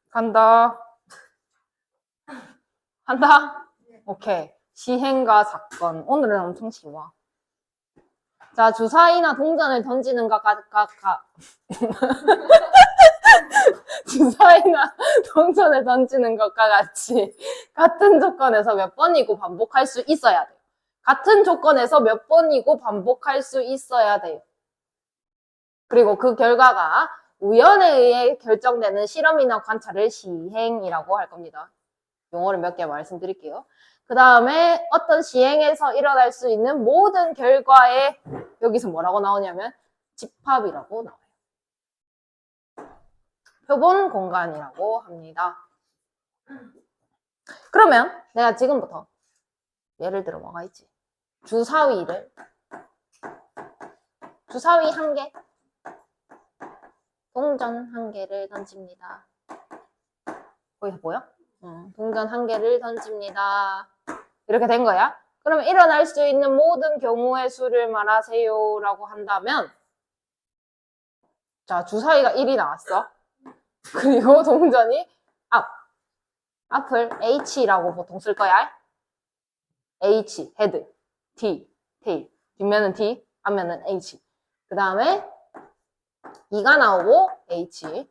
간다. 한다? 오케이. 시행과 사건. 오늘은 엄청 쉬워. 자, 주사위나 동전을 던지는 주사위나 동전을 던지는 것과 같이 같은 조건에서 몇 번이고 반복할 수 있어야 돼요. 같은 조건에서 몇 번이고 반복할 수 있어야 돼요. 그리고 그 결과가 우연에 의해 결정되는 실험이나 관찰을 시행이라고 할 겁니다. 용어를 몇 개 말씀드릴게요. 그 다음에 어떤 시행에서 일어날 수 있는 모든 결과에 여기서 뭐라고 나오냐면 집합이라고 나와요. 표본 공간이라고 합니다. 그러면 내가 지금부터 예를 들어 뭐가 있지? 주사위 한 개, 동전 한 개를 던집니다. 거기서 보여? 동전 한 개를 던집니다. 이렇게 된 거야. 그러면 일어날 수 있는 모든 경우의 수를 말하세요 라고 한다면, 자, 주사위가 1이 나왔어. 그리고 동전이 앞을 H라고 보통 쓸 거야. H, 헤드, T, 테일. 뒷면은 T, 앞면은 H. 그 다음에 2가 나오고 H,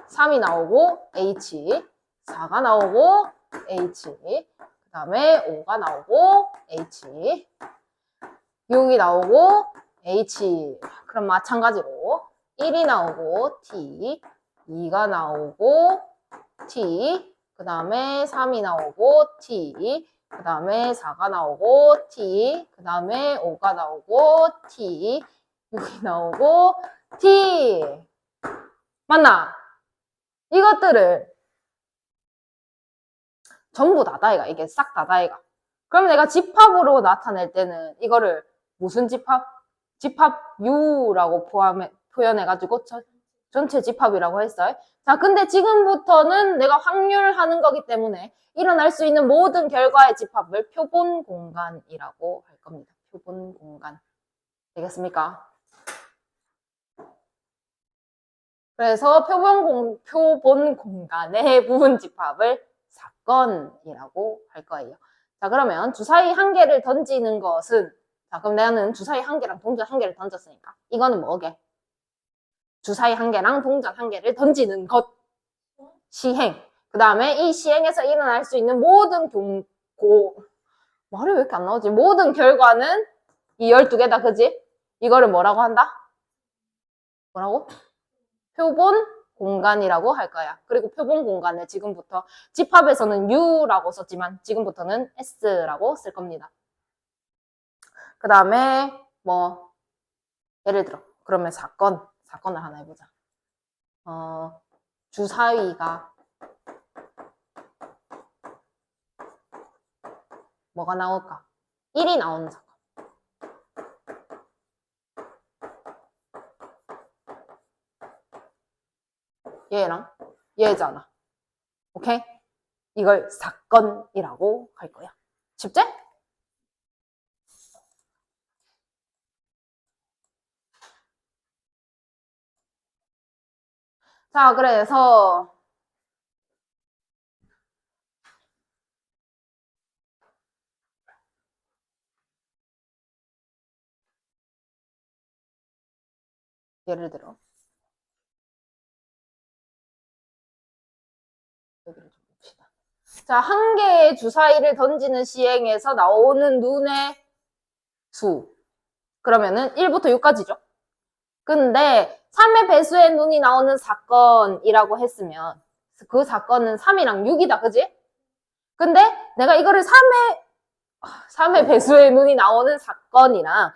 3이 나오고 H, 4가 나오고 H, 그 다음에 5가 나오고 H, 6이 나오고 H. 그럼 마찬가지로 1이 나오고 T, 2가 나오고 T, 그 다음에 3이 나오고 T, 그 다음에 4가 나오고 T, 그 다음에 5가 나오고 T, 6이 나오고 T. 맞나? 이것들을 전부 다다이가, 이게 싹 다다이가. 그럼 내가 집합으로 나타낼 때는 이거를 무슨 집합? 집합 U라고 표현해가지고 전체 집합이라고 했어요. 자, 근데 지금부터는 내가 확률하는 거기 때문에 일어날 수 있는 모든 결과의 집합을 표본 공간이라고 할 겁니다. 표본 공간. 되겠습니까? 그래서 표본 공간의 부분 집합을 사건이라고 할 거예요. 자, 그러면 주사위 한 개를 던지는 것은, 자, 그럼 나는 주사위 한 개랑 동전 한 개를 던졌으니까 이거는 뭐게? 주사위 한 개랑 동전 한 개를 던지는 것, 시행. 그 다음에 이 시행에서 일어날 수 있는 모든 말이 왜 이렇게 안 나오지? 모든 결과는 이 12개다, 그지? 이거를 뭐라고 한다? 뭐라고? 표본 공간이라고 할 거야. 그리고 표본 공간을 지금부터 집합에서는 U라고 썼지만 지금부터는 S라고 쓸 겁니다. 그 다음에 뭐 예를 들어 그러면 사건을 하나 해보자. 주사위가 뭐가 나올까? 1이 나오는 사건. 얘랑 얘잖아. 오케이? 이걸 사건이라고 할 거야. 쉽지? 자, 그래서 예를 들어 여기를 좀 봅시다. 자, 한 개의 주사위를 던지는 시행에서 나오는 눈의 수. 그러면은 1부터 6까지죠. 근데 3의 배수의 눈이 나오는 사건이라고 했으면 그 사건은 3이랑 6이다, 그지? 근데 내가 이거를 3의 배수의 눈이 나오는 사건이랑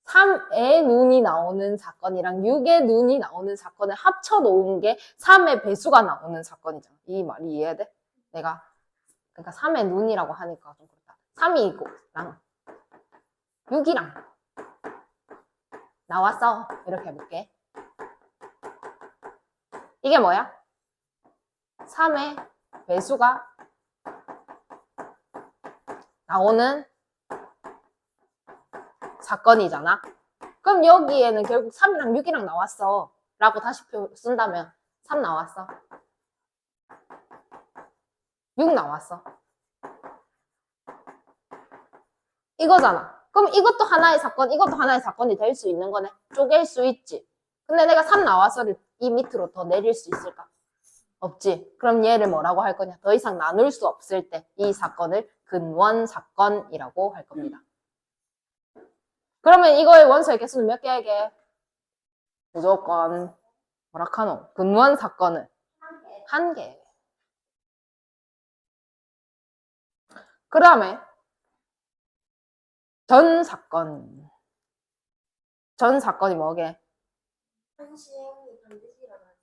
3의 눈이 나오는 사건이랑 6의 눈이 나오는 사건을 합쳐 놓은 게 3의 배수가 나오는 사건이잖아. 이 말이 이해돼? 그러니까 3의 눈이라고 하니까 좀 그렇다. 3이랑 6이랑 나왔어. 이렇게 해볼게. 이게 뭐야? 3의 배수가 나오는 사건이잖아. 그럼 여기에는 결국 3이랑 6이랑 나왔어. 라고 다시 쓴다면 3 나왔어. 6 나왔어. 이거잖아. 그럼 이것도 하나의 사건, 이것도 하나의 사건이 될 수 있는 거네. 쪼갤 수 있지. 근데 내가 3 나와서를 이 밑으로 더 내릴 수 있을까? 없지. 그럼 얘를 뭐라고 할 거냐? 더 이상 나눌 수 없을 때 이 사건을 근원 사건이라고 할 겁니다. 그러면 이거의 원소의 개수는 몇 개야, 이게? 무조건 뭐라 카노? 근원 사건은 한 개. 그 다음에 전 사건. 전 사건이 뭐게? 한 시행이 반드시 일어나는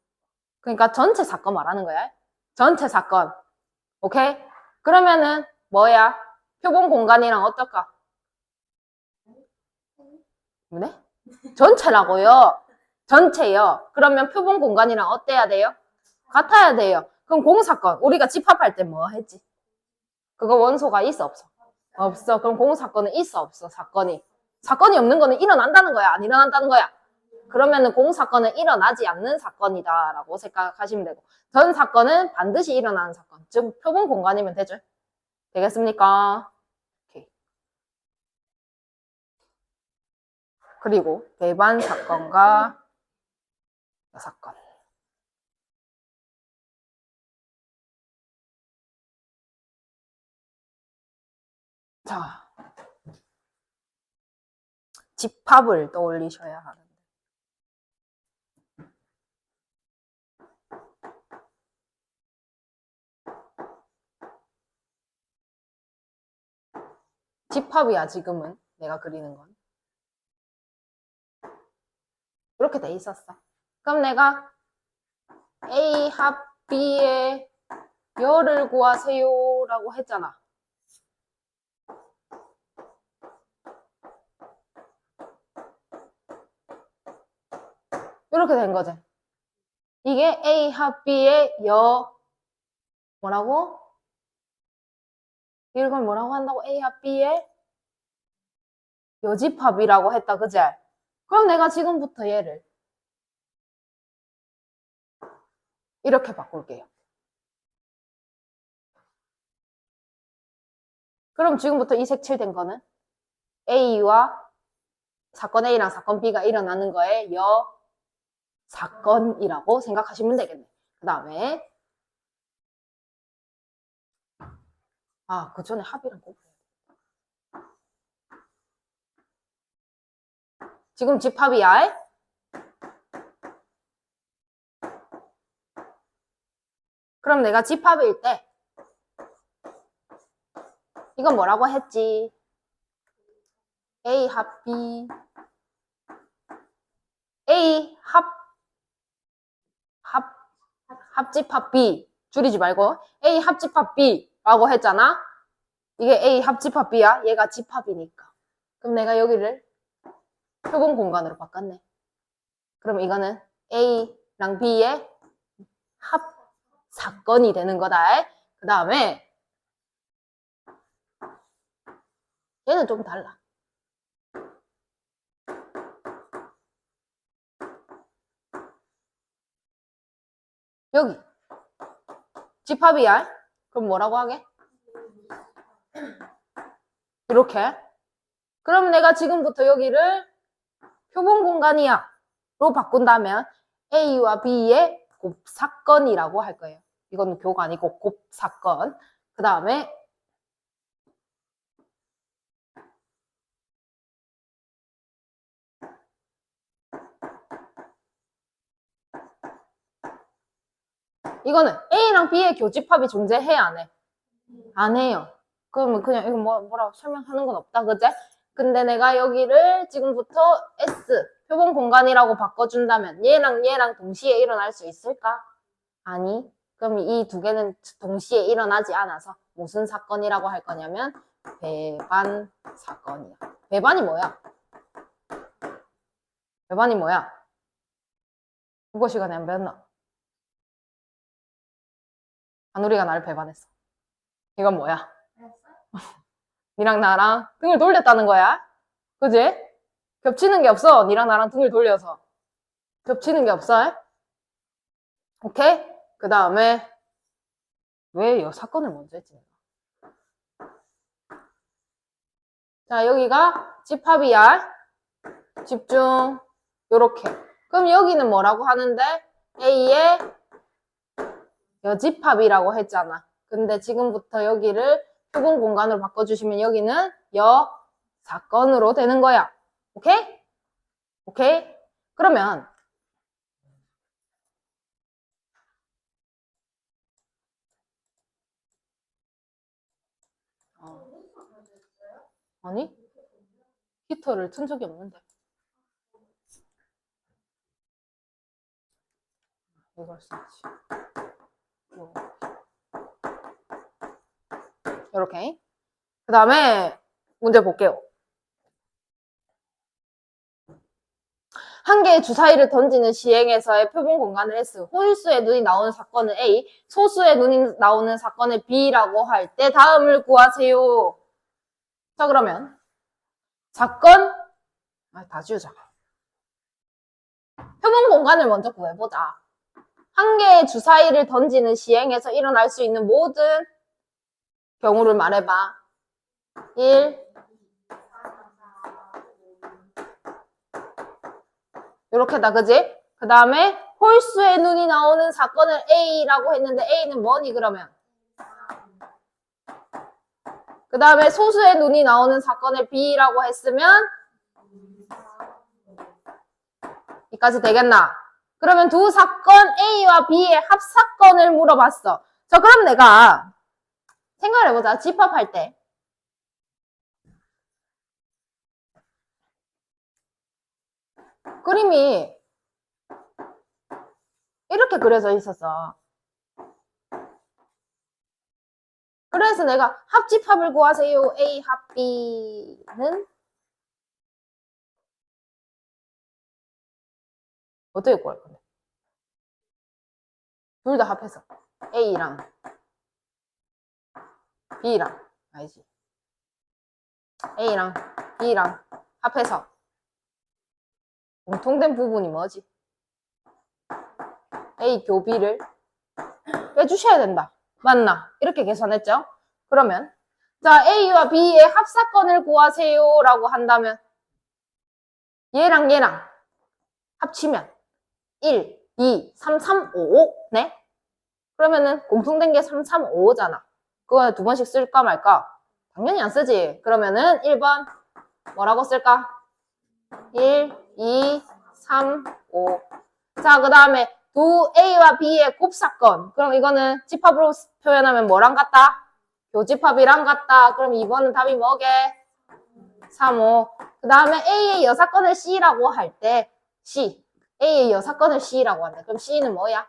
그러니까 전체 사건 말하는 거야. 전체 사건. 오케이? 그러면은 뭐야? 표본 공간이랑 어떨까? 네? 전체라고요. 전체요. 그러면 표본 공간이랑 어때야 돼요? 같아야 돼요. 그럼 공사건. 우리가 집합할 때 뭐 했지? 그거 원소가 있어 없어? 없어. 그럼 공사건은 있어 없어? 사건이. 사건이 없는 거는 일어난다는 거야? 안 일어난다는 거야? 그러면은 공사건은 일어나지 않는 사건이다라고 생각하시면 되고, 전 사건은 반드시 일어나는 사건. 즉 표본 공간이면 되죠. 되겠습니까? 오케이. 그리고 배반 사건과 여사건. 자, 집합을 떠올리셔야 하는데. 집합이야, 지금은. 내가 그리는 건. 이렇게 돼 있었어. 그럼 내가 A 합 B의 열을 구하세요 라고 했잖아. 이렇게 된 거지. 이게 A 합 B의 뭐라고? 이걸 뭐라고 한다고? A 합 B의 여집합이라고 했다, 그제? 그럼 내가 지금부터 얘를 이렇게 바꿀게요. 그럼 지금부터 이 색칠된 거는 A와 사건 A랑 사건 B가 일어나는 거에 사건이라고 생각하시면 되겠네. 그 다음에 그 전에 합이랑 곱해야 돼. 지금 집합이야. 그럼 내가 집합일 때 이건 뭐라고 했지? A 합 B A 합집합 B 줄이지 말고 A 합집합 B라고 했잖아. 이게 A 합집합 B야. 얘가 집합이니까. 그럼 내가 여기를 표본 공간으로 바꿨네. 그럼 이거는 A랑 B의 합 사건이 되는 거다. 그 다음에 얘는 좀 달라. 여기 집합이야. 그럼 뭐라고 하게? 이렇게. 그럼 내가 지금부터 여기를 표본 공간이야 로 바꾼다면 A와 B의 곱사건이라고 할 거예요. 이건 교가 아니고 곱사건. 그 다음에 이거는 A랑 B의 교집합이 존재해 안 해? 안 해요. 그러면 그냥 이거 뭐라고 설명하는 건 없다, 그제? 근데 내가 여기를 지금부터 S, 표본 공간이라고 바꿔준다면 얘랑 동시에 일어날 수 있을까? 아니. 그럼 이 두 개는 동시에 일어나지 않아서 무슨 사건이라고 할 거냐면 배반 사건이야. 배반이 뭐야? 배반이 뭐야? 국어 시간에 안 배웠나? 한우리가 나를 배반했어. 이건 뭐야? 거였어요? 니랑 나랑 등을 돌렸다는 거야. 그지? 겹치는 게 없어. 니랑 나랑 등을 돌려서. 겹치는 게 없어. 오케이? 그 다음에 왜 이 사건을 먼저 했지? 자, 여기가 집합이야. 집중. 요렇게. 그럼 여기는 뭐라고 하는데? A의 여집합이라고 했잖아. 근데 지금부터 여기를 표본 공간으로 바꿔주시면 여기는 여사건으로 되는 거야. 오케이? 오케이? 그러면 아니? 히터를 튼 적이 없는데. 이걸 쓰지. 이렇게. 그 다음에 문제 볼게요. 한 개의 주사위를 던지는 시행에서의 표본 공간을 S, 홀수의 눈이 나오는 사건은 A, 소수의 눈이 나오는 사건을 B라고 할 때 다음을 구하세요. 자, 그러면 사건, 다 지우자. 표본 공간을 먼저 구해보자. 한 개의 주사위를 던지는 시행에서 일어날 수 있는 모든 경우를 말해봐. 1, 요렇게다, 그지? 그 다음에 홀수의 눈이 나오는 사건을 A라고 했는데 A는 뭐니, 그러면? 그 다음에 소수의 눈이 나오는 사건을 B라고 했으면 여기까지 되겠나? 그러면 두 사건 A와 B의 합사건을 물어봤어. 자, 그럼 내가 생각을 해보자. 집합할 때. 그림이 이렇게 그려져 있었어. 그래서 내가 합집합을 구하세요. A 합 B는 어떻게 구할 건데? 둘 다 합해서 A랑 B랑 알지? A랑 B랑 합해서 공통된 부분이 뭐지? A 교비를 빼주셔야 된다. 맞나? 이렇게 계산했죠? 그러면 자, A와 B의 합사건을 구하세요 라고 한다면 얘랑 얘랑 합치면 1, 2, 3, 3, 5, 네? 그러면은 공통된 게 3, 3, 5잖아. 그거 두 번씩 쓸까 말까? 당연히 안 쓰지. 그러면은 1번 뭐라고 쓸까? 1, 2, 3, 5. 자, 그 다음에 두 A와 B의 곱사건. 그럼 이거는 집합으로 표현하면 뭐랑 같다? 교집합이랑 같다. 그럼 2번은 답이 뭐게? 3, 5. 그 다음에 A의 여사건을 C라고 할 때 C. A의 여사건을 C라고 한다. 그럼 C는 뭐야?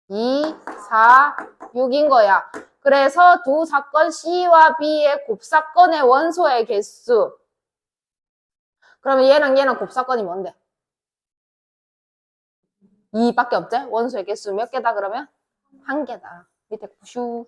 2, 4, 6인 거야. 그래서 두 사건 C와 B의 곱사건의 원소의 개수. 그러면 얘랑 얘랑 곱사건이 뭔데? 2밖에 없지? 원소의 개수 몇 개다 그러면? 한 개다. 밑에 슈.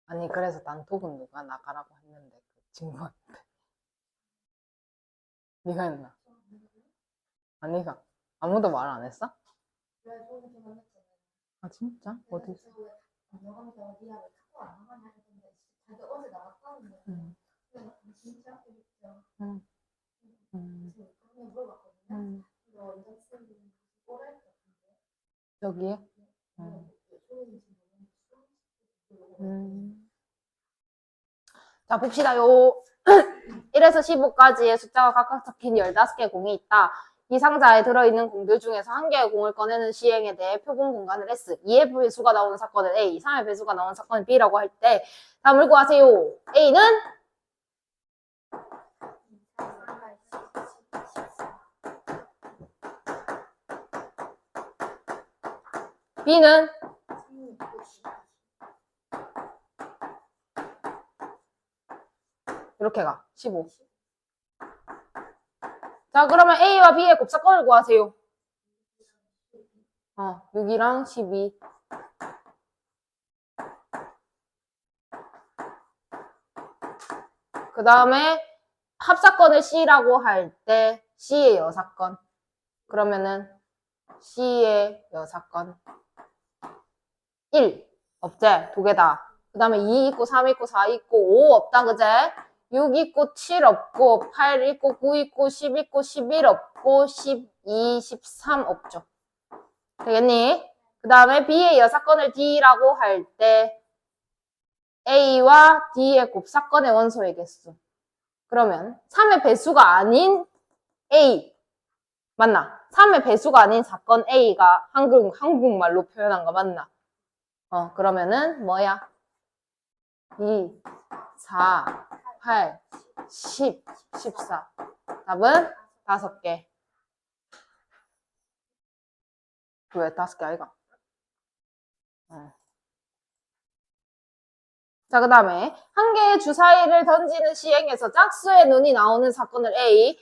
아니, 그래서 단톡은 누가 나가라고 했는데, 그 친구한테. 네가 했나? 아니가. 아무도 말 안 했어? 왜 저는 좀 만났잖아요. 아, 진짜? 어디? 영화에서 니하고 자꾸 안 나가냐 했는데 자기 어제 나갔다는데 응, 진짜 재밌죠. 응, 응, 그냥 물어봤거든요. 응. 너 원장 쌤이 오래 했었는데 여기에? 응. 자, 봅시다. 요 1에서 15까지의 숫자가 각각 적힌 15개의 공이 있다. 이 상자에 들어있는 공들 중에서 한 개의 공을 꺼내는 시행에 대해 표본 공간을 S, 2의 배수가 나오는 사건을 A, 3의 배수가 나오는 사건을 B라고 할 때 다음을 구하세요. A는 B는 이렇게 가. 15. 자, 그러면 A와 B의 곱사건을 구하세요. 6이랑 12. 그 다음에 합사건을 C라고 할 때 C의 여사건. 그러면은 C의 여사건 1. 없제. 두 개다. 그 다음에 2 있고 3 있고 4 있고 5 없다. 그제? 6 있고 7 없고 8 있고 9 있고 10 있고 11 없고 12, 13 없죠. 되겠니? 그 다음에 B의 여사건을 D라고 할 때 A와 D의 곱사건의 원소의 개수. 그러면 3의 배수가 아닌 A. 맞나? 3의 배수가 아닌 사건 A가 한국말로 표현한 거 맞나? 그러면은 뭐야? 2, 4, 8, 10, 14. 답은 5개. 왜 5개 아이가? 자, 그 다음에 한 개의 주사위를 던지는 시행에서 짝수의 눈이 나오는 사건을 A,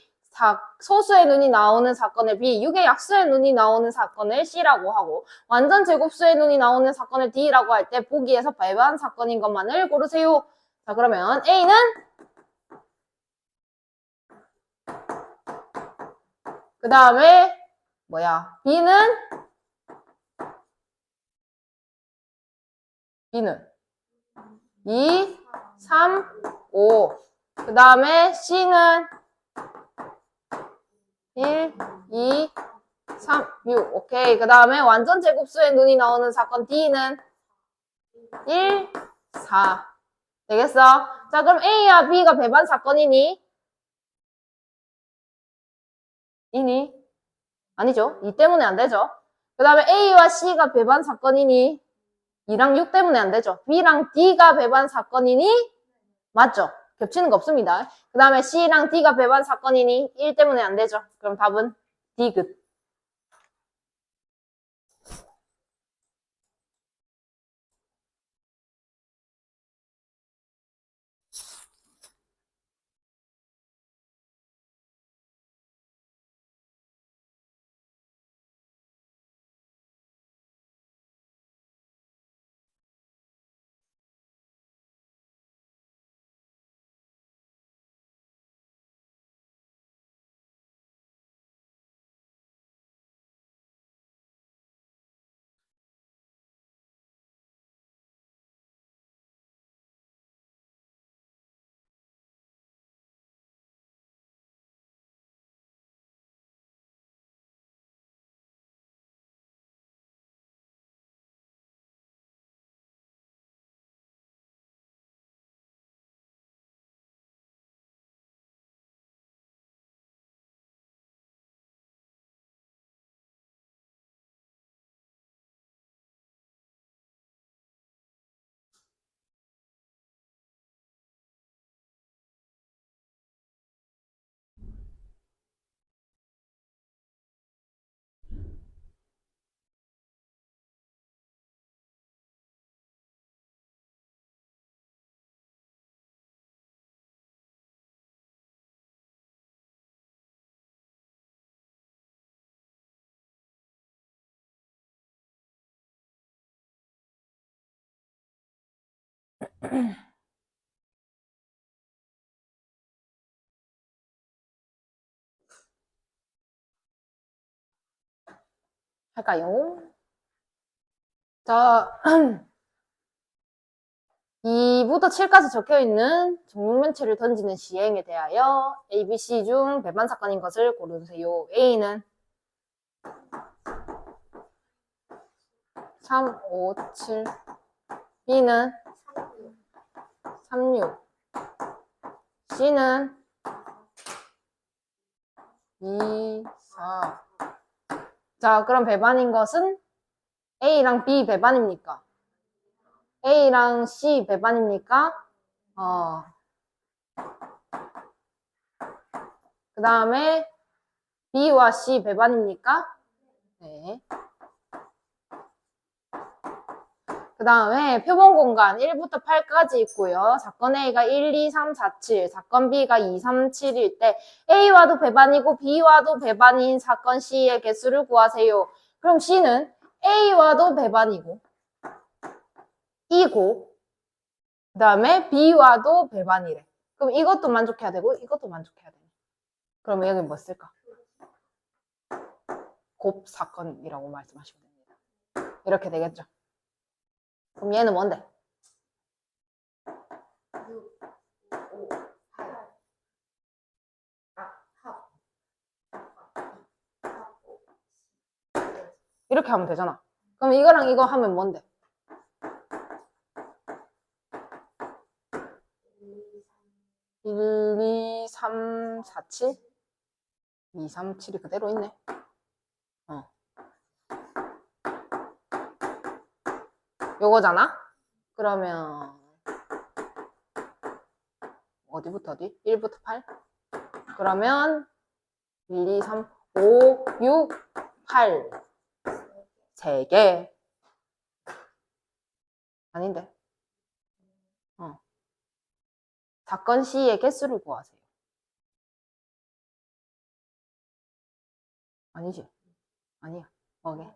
소수의 눈이 나오는 사건을 B, 6의 약수의 눈이 나오는 사건을 C라고 하고 완전 제곱수의 눈이 나오는 사건을 D라고 할 때 보기에서 배반 사건인 것만을 고르세요. 자, 그러면 A는 그 다음에 뭐야? B는 2, 3, 5. 그 다음에 C는 1, 2, 3, 6. 오케이. 그 다음에 완전 제곱수의 눈이 나오는 사건 D는 1, 4. 되겠어? 자, 그럼 A와 B가 배반 사건이니? 이니? 아니죠. 2 때문에 안 되죠. 그 다음에 A와 C가 배반 사건이니? 2랑 6 때문에 안 되죠. B랑 D가 배반 사건이니? 맞죠? 겹치는 거 없습니다. 그 다음에 C랑 D가 배반 사건이니? 1 때문에 안 되죠. 그럼 답은 D급. 할까요? 자, 2부터 7까지 적혀있는 정육면체를 던지는 시행에 대하여 A, B, C 중 배반 사건인 것을 고르세요. A는 3, 5, 7. B는 3, 6. C는 2, 4. 자, 그럼 배반인 것은 A랑 B 배반입니까? A랑 C 배반입니까? 그 다음에 B와 C 배반입니까? 네. 그 다음에 표본 공간 1부터 8까지 있고요. 사건 A가 1, 2, 3, 4, 7, 사건 B가 2, 3, 7일 때 A와도 배반이고 B와도 배반인 사건 C의 개수를 구하세요. 그럼 C는 A와도 배반이고 이고 그 다음에 B와도 배반이래. 그럼 이것도 만족해야 되고 이것도 만족해야 되네. 그럼 여기 뭐 쓸까? 곱 사건이라고 말씀하시면 됩니다. 이렇게 되겠죠. 그럼 얘는 뭔데? 6, 5, 8. 합. 합, 5. 이렇게 하면 되잖아. 그럼 이거랑 이거 하면 뭔데? 1, 2, 3, 4, 7? 2, 3, 7이 그대로 있네. 요거잖아? 그러면 어디부터 어디? 1부터 8? 그러면 1, 2, 3, 5, 6, 8 3개 아닌데 사건 C의 개수를 구하세요. 아니지? 아니야. 뭐게?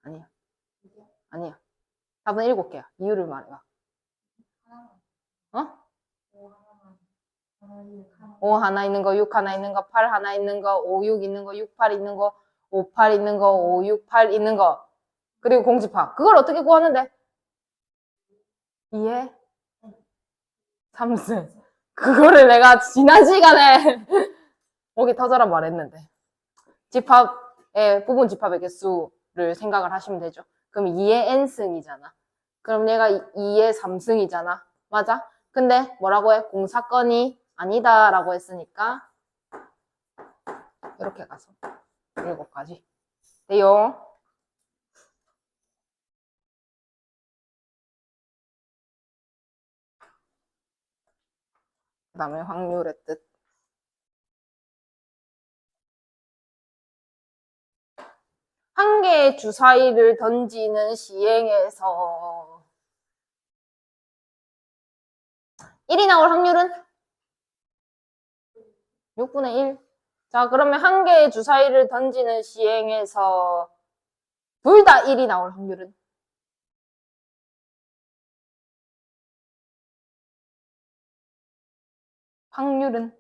아니야. 아니야. 답은 7개야. 이유를 말해봐. 어? 5 하나 있는 거, 6 하나 있는 거, 8 하나 있는 거, 5, 6 있는 거, 6, 8 있는 거, 5, 8 있는 거, 5, 6, 8 있는 거. 그리고 공집합. 그걸 어떻게 구하는데? 2에 3승. 그거를 내가 지난 시간에 목이 터져라 말했는데. 집합의, 부분 집합의 개수를 생각을 하시면 되죠. 그럼 2의 n승이잖아. 그럼 얘가 2의 3승이잖아. 맞아? 근데 뭐라고 해? 공사건이 아니다 라고 했으니까 이렇게 가서 7가지 돼요. 그 다음에 확률의 뜻. 한 개의 주사위를 던지는 시행에서 1이 나올 확률은 6분의 1. 자, 그러면 한 개의 주사위를 던지는 시행에서 둘 다 1이 나올 확률은? 확률은?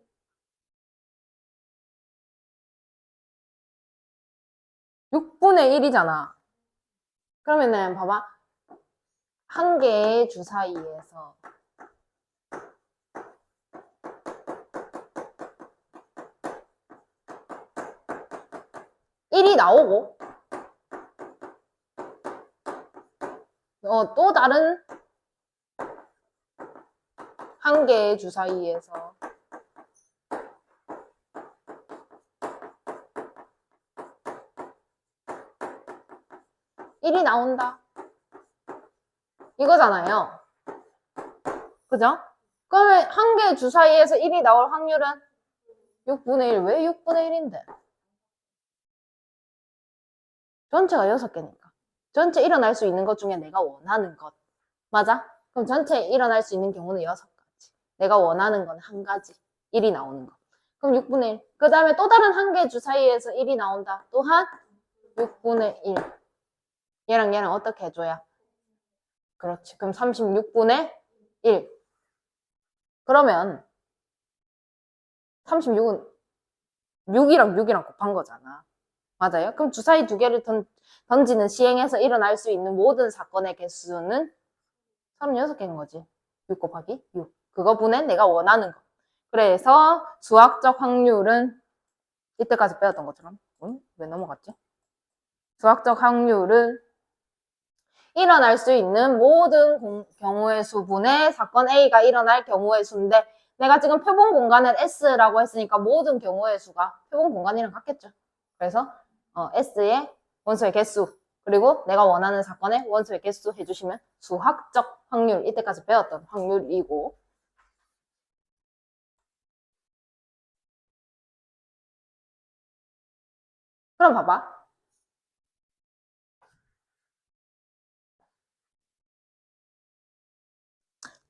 6분의 1이잖아. 그러면은 봐봐. 한 개의 주사위에서 1이 나오고 또 다른 한 개의 주사위에서 1이 나온다. 이거잖아요. 그죠? 그러면 한 개의 주사위에서 1이 나올 확률은 6분의 1. 왜 6분의 1인데? 전체가 6개니까. 전체 일어날 수 있는 것 중에 내가 원하는 것. 맞아? 그럼 전체 일어날 수 있는 경우는 6가지. 내가 원하는 건 한 가지. 1이 나오는 거. 그럼 6분의 1. 그 다음에 또 다른 한 개의 주사위에서 1이 나온다. 또한 6분의 1. 얘랑 얘랑 어떻게 해줘야? 그렇지. 그럼 36분의 1. 그러면 36은 6이랑 곱한 거잖아. 맞아요? 그럼 주사위 두 개를 던지는 시행해서 일어날 수 있는 모든 사건의 개수는 36개인 거지. 6 곱하기 6. 그거 분해 내가 원하는 거. 그래서 수학적 확률은 이때까지 배웠던 것처럼 왜 넘어갔지? 수학적 확률은 일어날 수 있는 모든 경우의 수분의 사건 A가 일어날 경우의 수인데 내가 지금 표본 공간을 S라고 했으니까 모든 경우의 수가 표본 공간이랑 같겠죠. 그래서 S의 원소의 개수 그리고 내가 원하는 사건의 원소의 개수 해주시면 수학적 확률 이때까지 배웠던 확률이고 그럼 봐봐.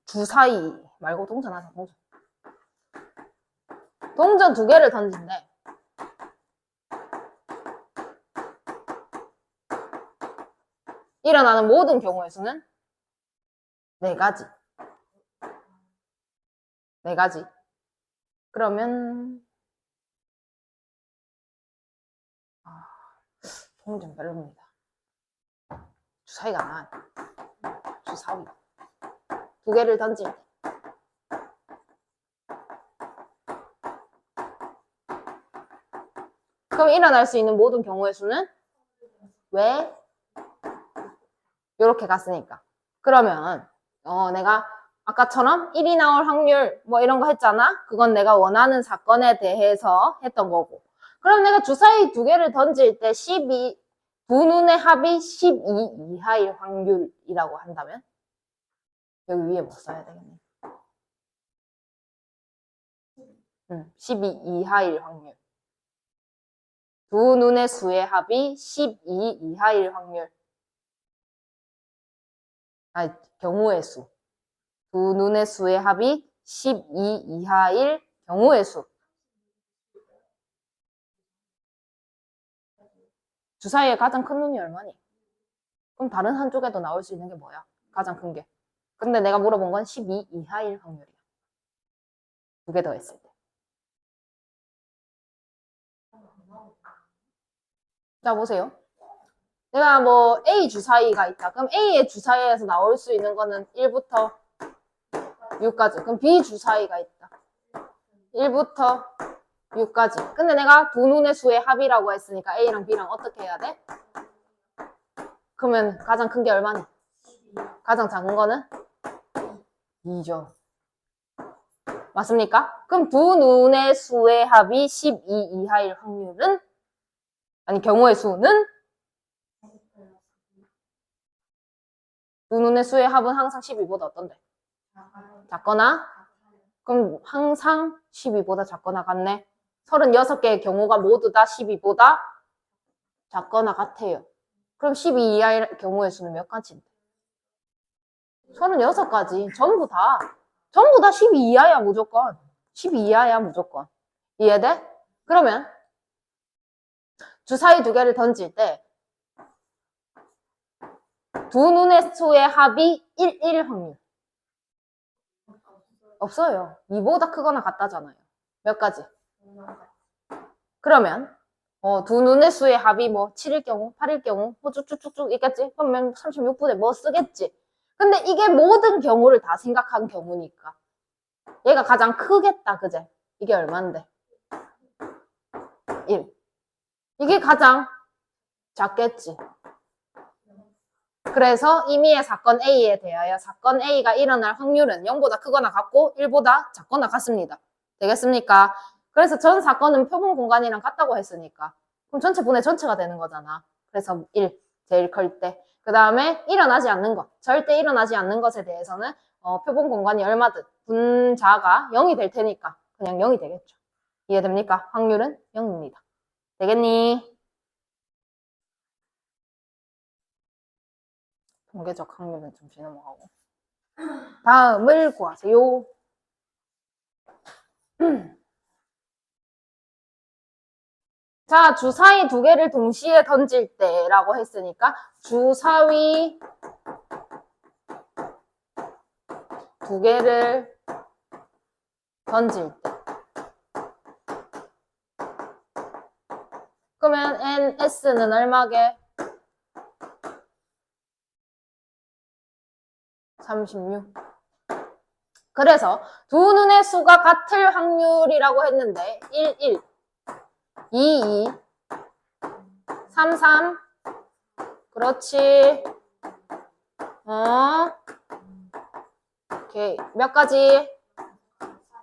주사위 말고 동전하자. 동전 두 개를 던진대. 일어나는 모든 경우의 수는 4가지. 4가지. 그러면 동전 별로입니다. 주사위가 안 나와요. 주사위. 두 개를 던질 때. 그럼 일어날 수 있는 모든 경우의 수는 왜? 이렇게 갔으니까. 그러면 내가 아까처럼 1이 나올 확률 뭐 이런 거 했잖아. 그건 내가 원하는 사건에 대해서 했던 거고. 그럼 내가 주사위 두 개를 던질 때 12, 두 눈의 합이 12 이하일 확률이라고 한다면 여기 위에 뭐 써야 되겠네. 12 이하일 확률. 두 눈의 수의 합이 12 이하일 확률. 경우의 수. 두 눈의 수의 합이 12 이하일 경우의 수. 주사위의 가장 큰 눈이 얼마니? 그럼 다른 한쪽에도 나올 수 있는 게 뭐야? 가장 큰 게. 근데 내가 물어본 건 12 이하일 확률이야. 두 개 더 했을 때. 자, 보세요. 내가 뭐 A 주사위가 있다. 그럼 A의 주사위에서 나올 수 있는 거는 1부터 6까지. 그럼 B 주사위가 있다. 1부터 6까지. 근데 내가 두 눈의 수의 합이라고 했으니까 A랑 B랑 어떻게 해야 돼? 그러면 가장 큰 게 얼마니? 가장 작은 거는 2죠. 맞습니까? 그럼 두 눈의 수의 합이 12 이하일 확률은? 아니 경우의 수는? 두 눈의 수의 합은 항상 12보다 어떤데? 작거나? 그럼 항상 12보다 작거나 같네. 36개의 경우가 모두 다 12보다 작거나 같아요. 그럼 12 이하의 경우의 수는 몇 가지인데? 36가지. 전부 다 12 이하야, 무조건. 12 이하야, 무조건. 이해돼? 그러면 주사위 두 개를 던질 때 두 눈의 수의 합이 1 확률. 없어요. 2보다 크거나 같다잖아요. 몇 가지? 그러면 두 눈의 수의 합이 뭐 7일 경우, 8일 경우 뭐 쭉쭉쭉쭉 있겠지? 그러면 36분에 뭐 쓰겠지? 근데 이게 모든 경우를 다 생각한 경우니까 얘가 가장 크겠다, 그제? 이게 얼만데? 1. 이게 가장 작겠지. 그래서 임의의 사건 A에 대하여 사건 A가 일어날 확률은 0보다 크거나 같고 1보다 작거나 같습니다. 되겠습니까? 그래서 전 사건은 표본 공간이랑 같다고 했으니까 그럼 전체 분의 전체가 되는 거잖아. 그래서 1, 제일 클 때. 그 다음에 일어나지 않는 것, 절대 일어나지 않는 것에 대해서는 표본 공간이 얼마든 분자가 0이 될 테니까 그냥 0이 되겠죠. 이해됩니까? 확률은 0입니다. 되겠니? 통계적 확률은 잠시 넘어가고 다음을 구하세요. 자, 주사위 두 개를 동시에 던질 때라고 했으니까 주사위 두 개를 던질 때. 그러면 NS는 얼마게? 36. 그래서 두 눈의 수가 같을 확률이라고 했는데 1, 1, 2, 2, 3, 3. 그렇지. 오케이. 몇 가지?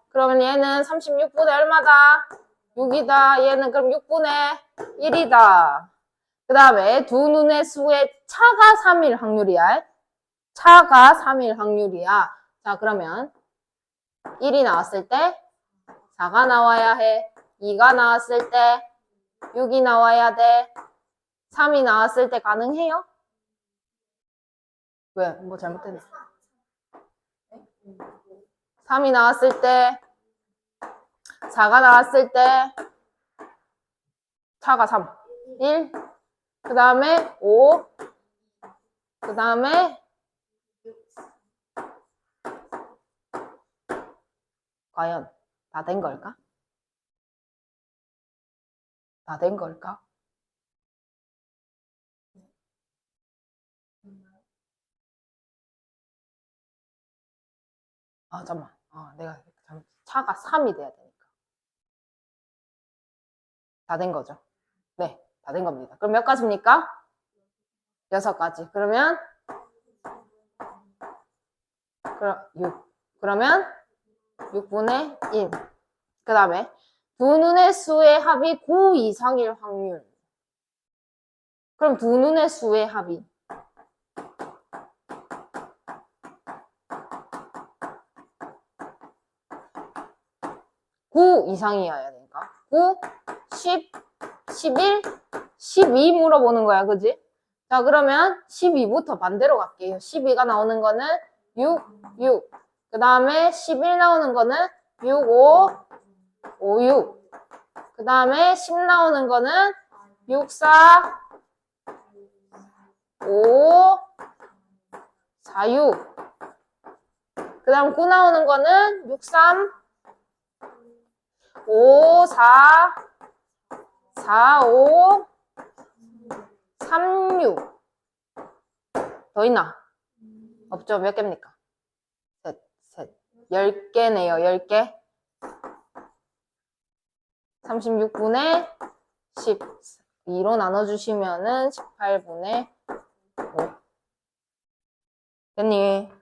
그러면 얘는 36분의 얼마다? 6이다. 얘는 그럼 6분의 1이다. 그 다음에 두 눈의 수의 차가 3일 확률이야. 차가 3일 확률이야. 자, 그러면 1이 나왔을 때 4가 나와야 해. 2가 나왔을 때 6이 나와야 돼. 3이 나왔을 때 가능해요? 왜? 뭐 잘못됐나? 3이 나왔을 때 4가 나왔을 때 차가 3. 1. 그 다음에 5. 그 다음에 과연 다 된 걸까? 다 된 걸까? 아, 잠깐만. 내가 차가 3이 돼야 되니까. 다 된 거죠? 네, 다 된 겁니다. 그럼 몇 가지입니까? 6가지. 그러면 6. 그러면 6분의 1. 그 다음에 두 눈의 수의 합이 9 이상일 확률. 그럼 두 눈의 수의 합이 9 이상이어야 되니까. 9, 10, 11, 12 물어보는 거야. 그지? 자, 그러면 12부터 반대로 갈게요. 12가 나오는 거는 6, 6. 그 다음에 11 나오는 거는 6, 5, 5, 6. 그 다음에 10 나오는 거는 6, 4, 5, 4, 6. 그 다음 9 나오는 거는 6, 3, 5, 4, 4, 5, 3, 6. 더 있나? 없죠? 몇 개입니까? 셋. 10개네요, 10개. 36분의 10. 2로 나눠주시면은 18분의 5. 됐니?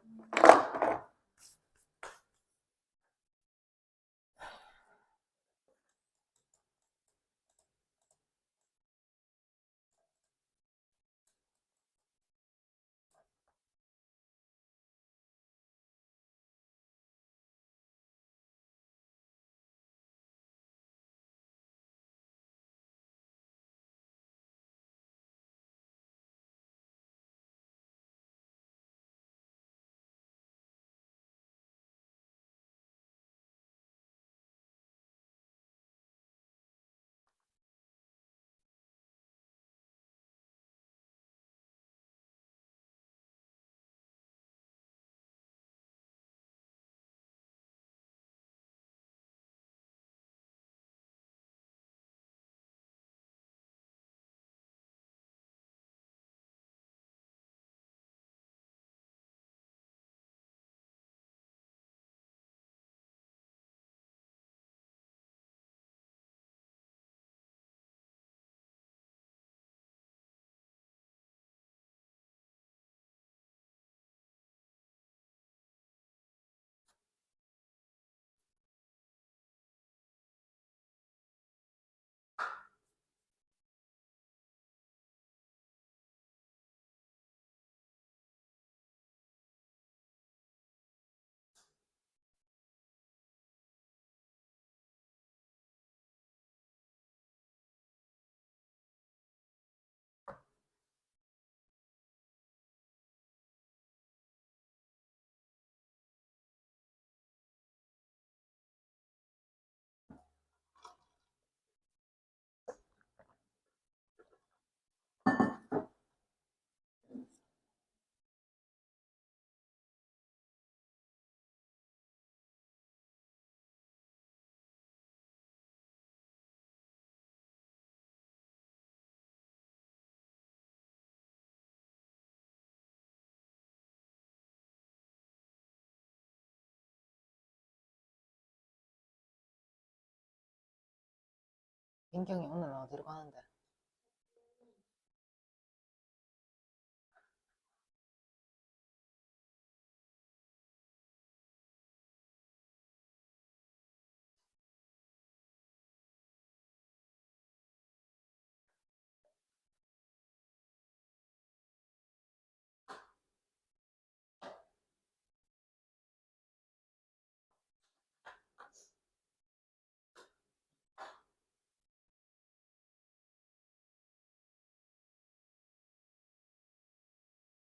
민경이 오늘 어디로 가는데?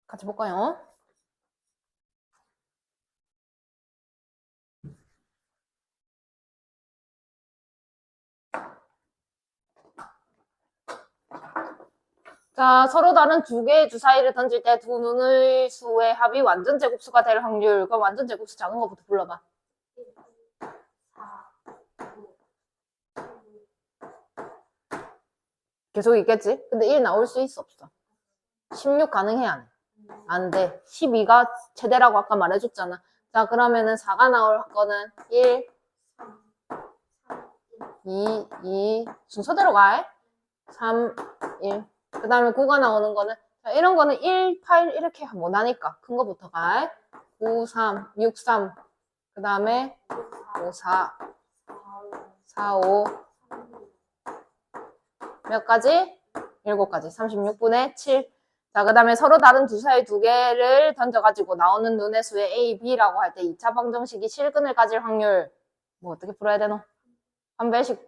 같이 볼까요? 자, 서로 다른 두 개의 주사위를 던질 때 두 눈의 수의 합이 완전 제곱수가 될 확률. 그럼 완전 제곱수 작은 것부터 불러봐. 4, 5, 계속 있겠지? 근데 1 나올 수 있어, 없어? 16 가능해, 안 해? 안 돼. 12가 최대라고 아까 말해줬잖아. 자, 그러면은 4가 나올 거는 1, 2, 2, 순서대로 가. 3, 1. 그 다음에 9가 나오는 거는, 자, 이런 거는 1, 8 이렇게 못 하니까 큰 거부터 가. 9, 3, 6, 3. 그 다음에 5, 4, 4, 5. 몇 가지? 7가지. 36분의 7. 자, 그 다음에 서로 다른 주사위 두 개를 던져가지고 나오는 눈의 수의 A, B라고 할 때 2차 방정식이 실근을 가질 확률. 뭐 어떻게 풀어야 되노? 한 배씩.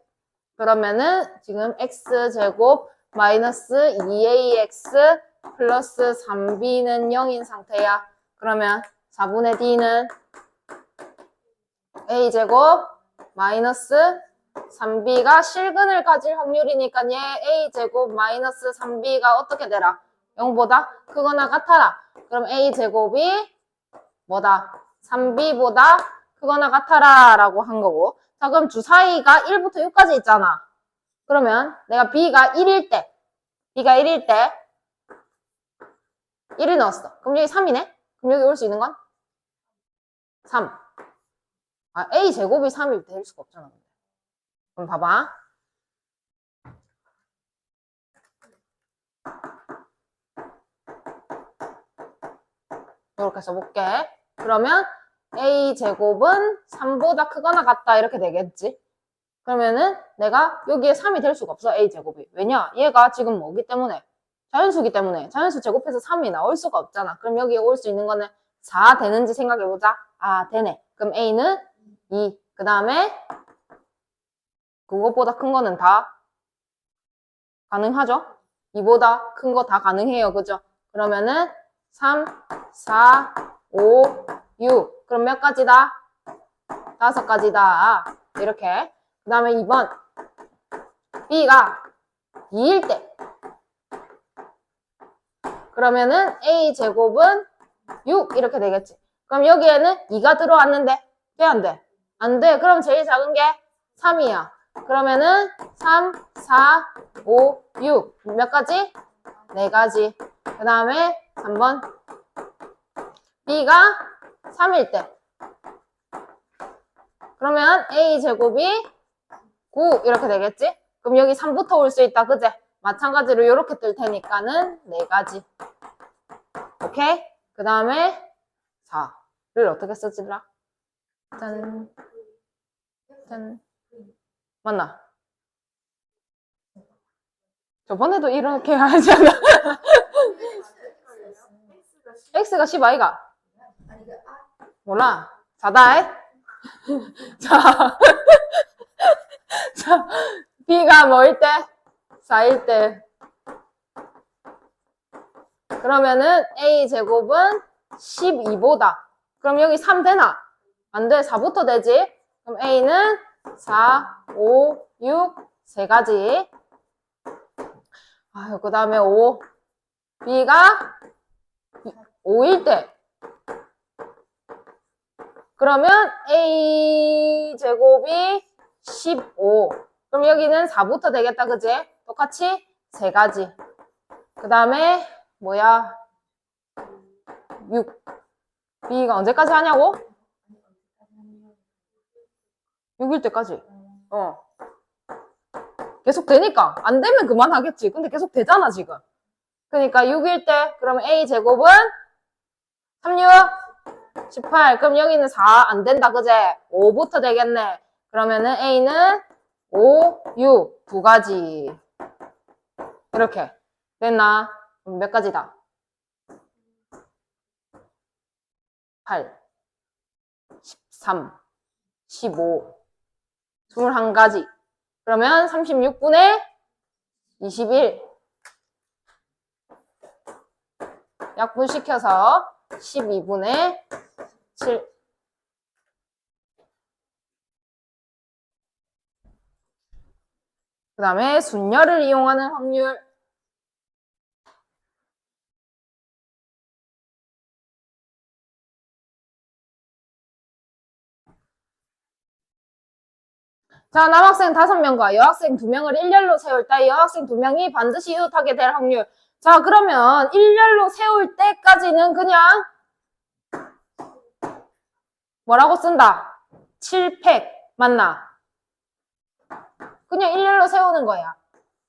그러면은 지금 X제곱 마이너스 2AX 플러스 3B는 0인 상태야. 그러면 4분의 D는 A제곱 마이너스 3B가 실근을 가질 확률이니까 얘 A제곱 마이너스 3B가 어떻게 되라? 0보다 크거나 같아라. 그럼 A제곱이 뭐다? 3B보다 크거나 같아라 라고 한 거고. 자, 그럼 주사위가 1부터 6까지 있잖아. 그러면 내가 B가 1일 때 1을 넣었어. 그럼 여기 3이네? 그럼 여기 올 수 있는 건? 3. 아, A제곱이 3이 될 수가 없잖아. 그럼 봐봐. 이렇게 써볼게. 그러면 A제곱은 3보다 크거나 같다 이렇게 되겠지. 그러면은 내가 여기에 3이 될 수가 없어. A제곱이. 왜냐? 얘가 지금 뭐기 때문에? 자연수기 때문에. 자연수 제곱해서 3이 나올 수가 없잖아. 그럼 여기에 올 수 있는 거는 4 되는지 생각해보자. 아, 되네. 그럼 A는 2. 그 다음에 그것보다 큰 거는 다 가능하죠? 2보다 큰 거 다 가능해요. 그죠? 그러면은 3, 4, 5, 6. 그럼 몇 가지다? 5가지다. 이렇게. 그 다음에 2번. B가 2일 때. 그러면은 A제곱은 6 이렇게 되겠지. 그럼 여기에는 2가 들어왔는데 돼? 안 돼? 안 돼. 그럼 제일 작은 게 3이야. 그러면은 3, 4, 5, 6. 몇 가지? 4가지. 그 다음에 3번. B가 3일 때. 그러면 A제곱이 9 이렇게 되겠지? 그럼 여기 3부터 올 수 있다. 그제? 마찬가지로 이렇게 뜰 테니까는 4가지. 오케이? 그 다음에 4를 어떻게 써질라? 짠. 짠. 맞나? 저번에도 이렇게 하잖아. X가 10 아이가? 아니 그 몰라. 4다. 자, 자, B가 뭐일 때? 4일 때. 그러면은 A제곱은 12보다. 그럼 여기 3 되나? 안 돼. 4부터 되지? 그럼 A는 4, 5, 6, 3가지. 아유, 그 다음에 5. B가 5일 때. 그러면 A제곱이 15. 그럼 여기는 4부터 되겠다. 그지? 똑같이 3가지. 그 다음에 뭐야? 6. B가 언제까지 하냐고? 6일 때까지. 어. 계속 되니까. 안 되면 그만하겠지. 근데 계속 되잖아, 지금. 그러니까 6일 때, 그러면 A제곱은 36, 18. 그럼 여기는 4 안 된다, 그제? 5부터 되겠네. 그러면은 A는 5, 6. 두 가지. 이렇게. 됐나? 그럼 몇 가지다? 8, 13, 15, 21가지. 그러면 36분의 21. 약분시켜서 12분의 7. 그 다음에 순열을 이용하는 확률. 자, 남학생 5명과 여학생 2명을 일렬로 세울 때 여학생 2명이 반드시 이웃하게 될 확률. 자, 그러면 일렬로 세울 때까지는 그냥 뭐라고 쓴다? 7팩. 맞나? 그냥 일렬로 세우는 거야.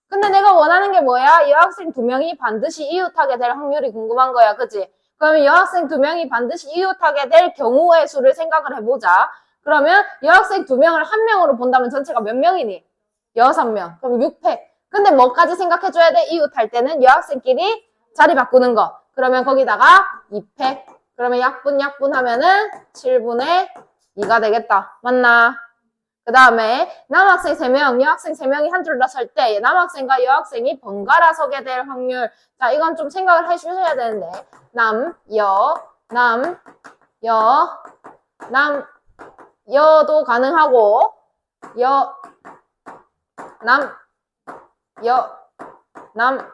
근데 내가 원하는 게 뭐야? 여학생 2명이 반드시 이웃하게 될 확률이 궁금한 거야. 그치? 그러면 여학생 2명이 반드시 이웃하게 될 경우의 수를 생각을 해보자. 그러면 여학생 2명을 1명으로 본다면 전체가 몇 명이니? 6명. 그럼 6팩. 근데 뭐까지 생각해줘야 돼? 이웃할 때는 여학생끼리 자리 바꾸는 거. 그러면 거기다가 2팩. 그러면 약분 하면은 7분의 2가 되겠다. 맞나? 그 다음에 남학생 3명, 여학생 3명이 한 줄로 설 때 남학생과 여학생이 번갈아 서게 될 확률. 자, 이건 좀 생각을 해주셔야 되는데 남, 여, 여도 가능하고 남,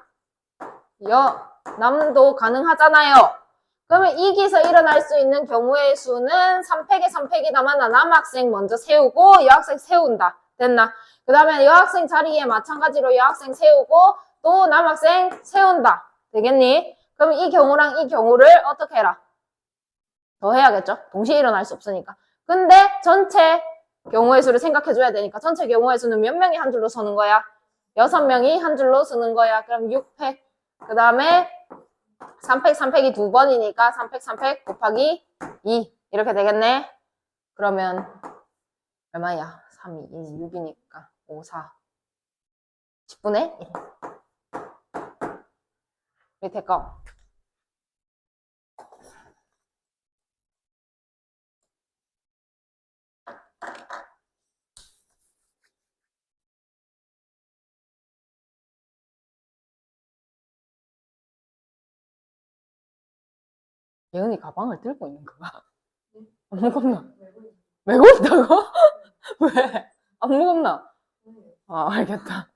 남도 가능하잖아요. 그러면 이기서 일어날 수 있는 경우의 수는 3팩에 3팩이 남았나 남학생 먼저 세우고 여학생 세운다. 됐나? 그 다음에 여학생 자리에 마찬가지로 여학생 세우고 또 남학생 세운다. 되겠니? 그럼 이 경우랑 이 경우를 어떻게 해라? 더 해야겠죠? 동시에 일어날 수 없으니까. 근데 전체 경우의 수를 생각해줘야 되니까 전체 경우의 수는 몇 명이 한 줄로 서는 거야? 6명이 한 줄로 서는 거야. 그럼 6팩. 그 다음에 3팩, 3팩이 2번이니까 3팩, 3팩 곱하기 2. 이렇게 되겠네. 그러면 얼마야? 3, 2, 6이니까 5, 4. 10분의 1. 밑에 거. 예은이 가방을 들고 있는 거야. 안 무겁나? 왜 무겁다고? 왜? 안 무겁나? 아, 알겠다.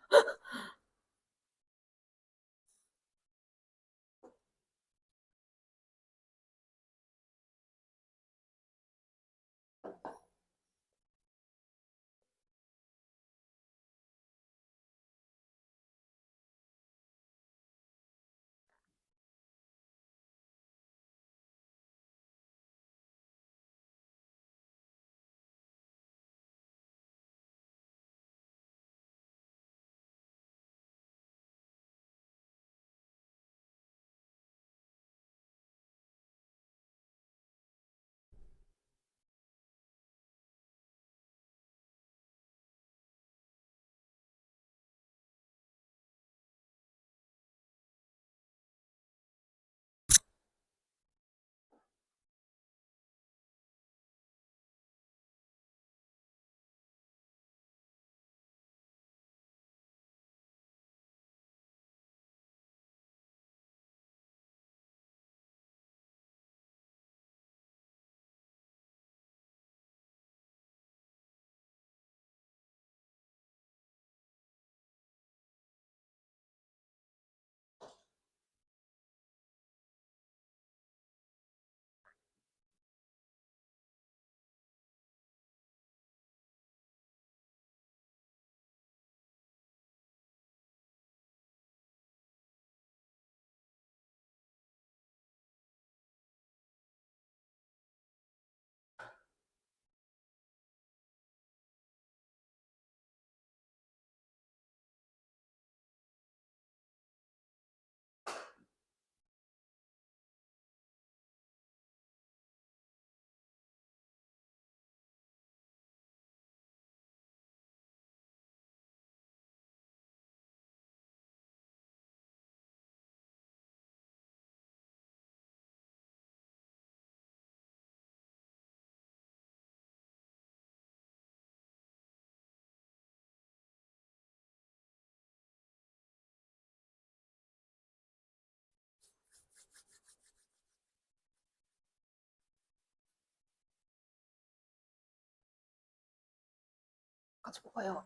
같이 뽑아요.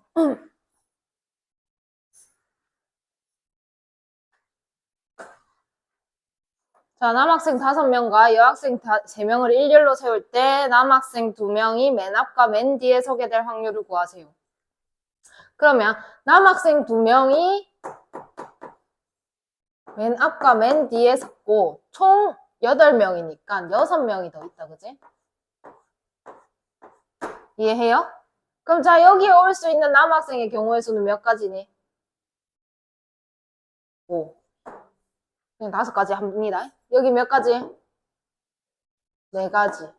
자, 남학생 5명과 여학생 3명을 일렬로 세울 때 남학생 2명이 맨 앞과 맨 뒤에 서게 될 확률을 구하세요. 그러면 남학생 2명이 맨 앞과 맨 뒤에 섰고 총 8명이니까 6명이 더 있다, 그지? 이해해요? 그럼 자, 여기에 올 수 있는 남학생의 경우의 수는 몇 가지니? 5. 그냥 5가지 합니다. 여기 몇 가지? 4가지.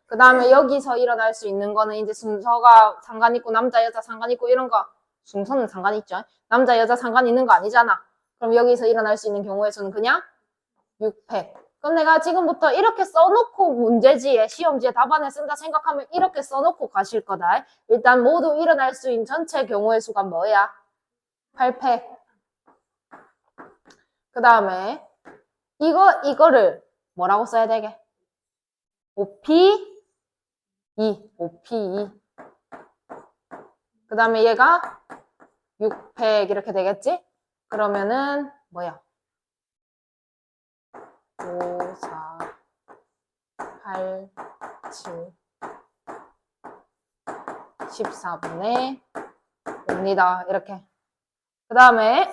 그 다음에 여기서 일어날 수 있는 거는 이제 순서가 상관 있고 남자 여자 상관 있고 이런 거 순서는 상관 있죠. 남자 여자 상관 있는 거 아니잖아. 그럼 여기서 일어날 수 있는 경우의 수는 그냥 6팩. 그럼 내가 지금부터 이렇게 써놓고 문제지에 시험지에 답안을 쓴다 생각하면 이렇게 써놓고 가실 거다. 일단 모두 일어날 수 있는 전체 경우의 수가 뭐야? 8팩. 그 다음에 이거를 뭐라고 써야 되게? 5P2. 그 다음에 얘가 6팩 이렇게 되겠지? 그러면은 뭐야? 5, 4, 8, 7, 14분의 5입니다. 이렇게. 그 다음에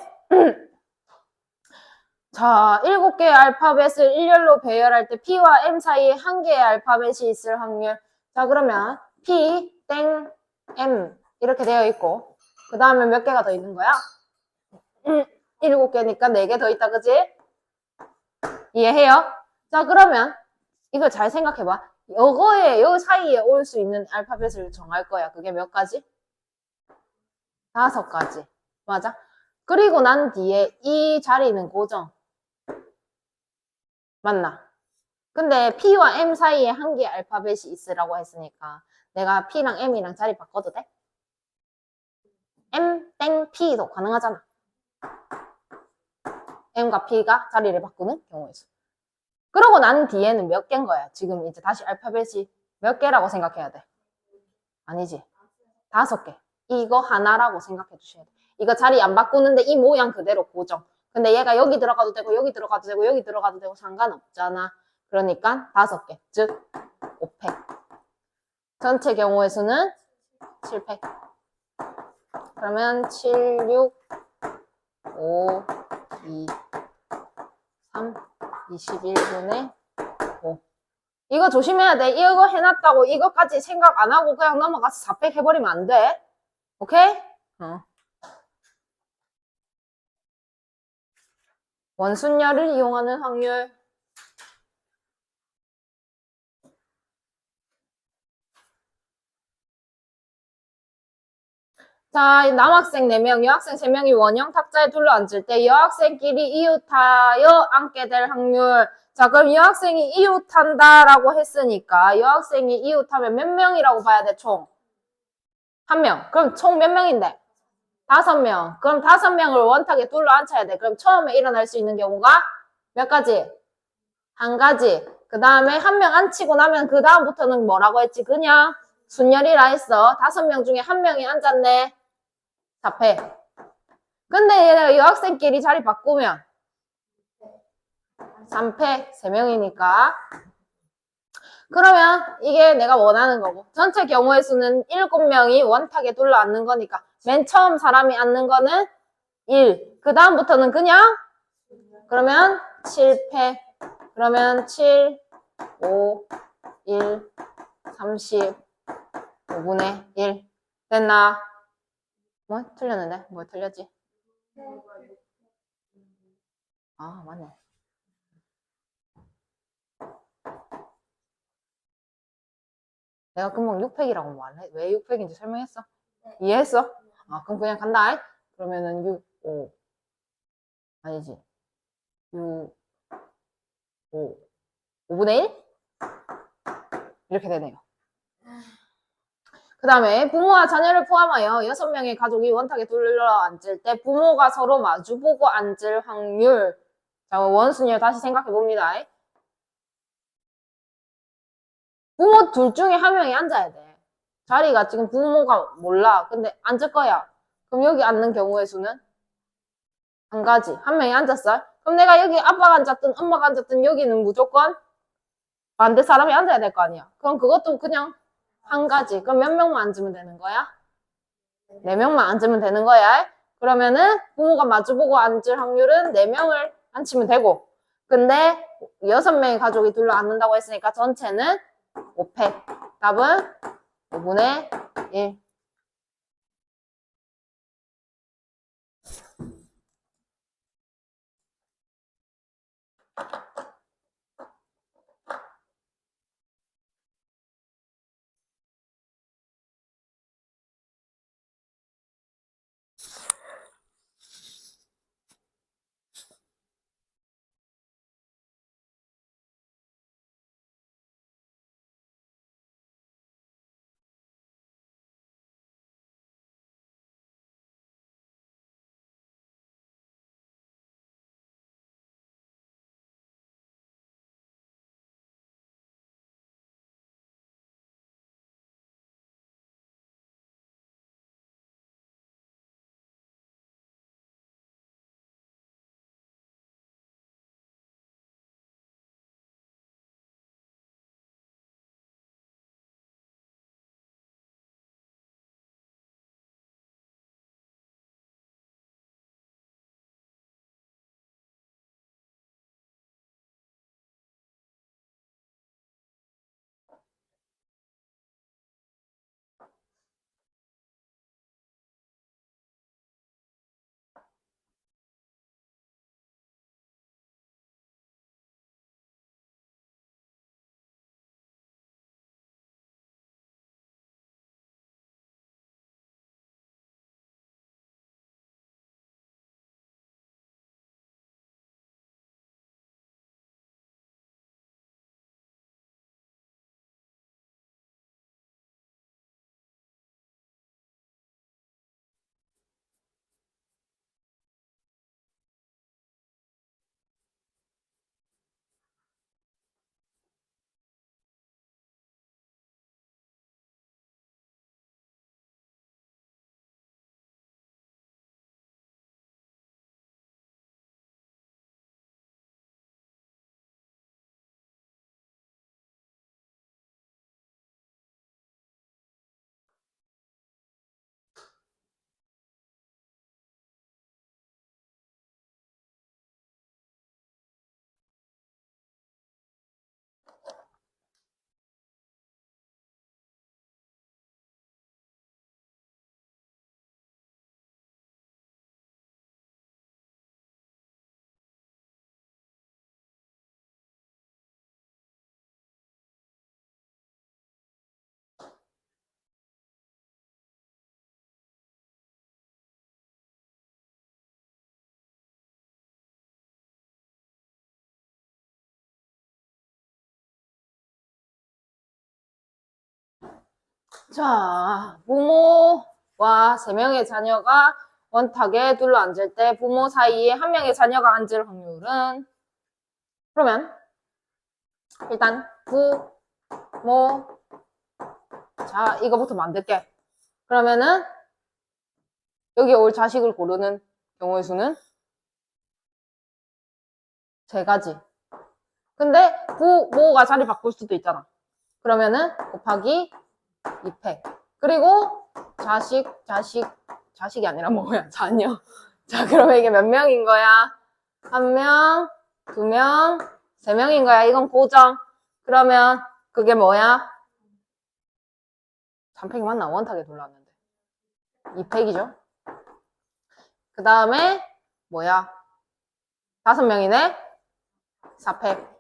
자, 7개의 알파벳을 일렬로 배열할 때 P와 M 사이에 1개의 알파벳이 있을 확률. 자, 그러면 P, 땡, M 이렇게 되어 있고 그 다음에 몇 개가 더 있는 거야? 7개니까 4개 더 있다, 그지? 이해해요? 자, 그러면 이거 잘 생각해봐. 요 사이에 올 수 있는 알파벳을 정할 거야. 그게 몇 가지? 5가지. 맞아? 그리고 난 뒤에 이 자리는 고정. 맞나? 근데 P와 M 사이에 1개의 알파벳이 있으라고 했으니까 내가 P랑 M이랑 자리 바꿔도 돼? M, 땡, P도 가능하잖아. M과 P가 자리를 바꾸는 경우에 수. 그러고 난 뒤에는 몇 개인 거야? 지금 이제 다시 알파벳이 몇 개라고 생각해야 돼? 아니지. 5개. 이거 하나라고 생각해 주셔야 돼. 이거 자리 안 바꾸는데 이 모양 그대로 고정. 근데 얘가 여기 들어가도 되고 여기 들어가도 되고 여기 들어가도 되고 상관없잖아. 그러니까 5개. 즉 5팩. 전체 경우의 수는 7팩. 그러면 7, 6, 5, 2, 3, 21분의 5. 이거 조심해야 돼. 이거 해놨다고 이거까지 생각 안 하고 그냥 넘어가서 4팩 해버리면 안 돼. 오케이? 원순열을 이용하는 확률. 자, 남학생 4명, 여학생 3명이 원형 탁자에 둘러앉을 때 여학생끼리 이웃하여 앉게 될 확률. 자, 그럼 여학생이 이웃한다라고 했으니까 여학생이 이웃하면 몇 명이라고 봐야 돼, 총? 1명. 그럼 총 몇 명인데? 5명. 그럼 5명을 원탁에 둘러앉혀야 돼. 그럼 처음에 일어날 수 있는 경우가 몇 가지? 1가지. 그 다음에 1명 앉히고 나면 그 다음부터는 뭐라고 했지? 그냥 순열이라 했어. 5명 중에 1명이 앉았네. 4패. 근데 얘네가 여학생끼리 자리 바꾸면 3패, 3명이니까. 그러면 이게 내가 원하는 거고. 전체 경우의 수는 7명이 원탁에 둘러앉는 거니까 맨 처음 사람이 앉는 거는 1. 그 다음부터는 그냥 그러면 7패. 그러면 7, 5, 1, 30, 5분의 1. 됐나? 뭐? 틀렸는데? 뭐 틀렸지? 아, 맞네. 내가 금방 6팩이라고 말해. 왜 6팩인지 설명했어? 이해했어? 아, 그럼 그냥 간다. 그러면은 6, 5. 아니지. 6, 5. 5분의 1? 이렇게 되네요. 그 다음에 부모와 자녀를 포함하여 6명의 가족이 원탁에 둘러앉을 때 부모가 서로 마주보고 앉을 확률. 자, 원순열 다시 생각해 봅니다. 부모 둘 중에 한 명이 앉아야 돼. 자리가 지금 부모가 몰라. 근데 앉을 거야. 그럼 여기 앉는 경우의 수는? 한 가지. 한 명이 앉았어. 그럼 내가 여기 아빠가 앉았든 엄마가 앉았든 여기는 무조건 반대 사람이 앉아야 될 거 아니야. 그럼 그것도 그냥 한 가지. 그럼 몇 명만 앉으면 되는 거야? 네 명만 앉으면 되는 거야. 그러면은 부모가 마주보고 앉을 확률은 4명을 앉히면 되고. 근데 6명의 가족이 둘러 앉는다고 했으니까 전체는 5팩. 답은 5분의 1. 자, 부모와 3명의 자녀가 원탁에 둘러 앉을 때 부모 사이에 한 명의 자녀가 앉을 확률은? 그러면 일단 부모, 자, 이거부터 만들게. 그러면은 여기 올 자식을 고르는 경우의 수는 3가지. 근데 부모가 자리 바꿀 수도 있잖아. 그러면은 곱하기 2팩. 그리고 자식이 아니라 뭐야? 자녀. 자, 그러면 이게 몇 명인 거야? 1명, 2명, 3명인 거야. 이건 고정. 그러면 그게 뭐야? 3팩이 맞나? 원탁에 둘러왔는데. 2팩이죠. 그 다음에 뭐야? 5명이네? 4팩.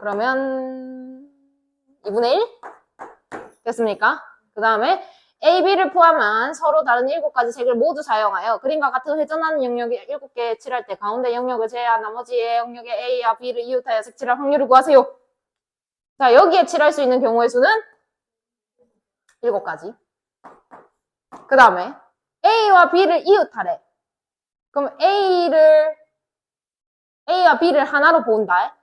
그러면 2분의 1? 됐습니까? 그 다음에 A, B를 포함한 서로 다른 7가지 색을 모두 사용하여 그림과 같은 회전하는 영역에 7개 칠할 때 가운데 영역을 제외한 나머지의 영역에 A와 B를 이웃하여 색칠할 확률을 구하세요. 자, 여기에 칠할 수 있는 경우의 수는 7가지. 그 다음에 A와 B를 이웃하래. 그럼 A와 B를 하나로 본다.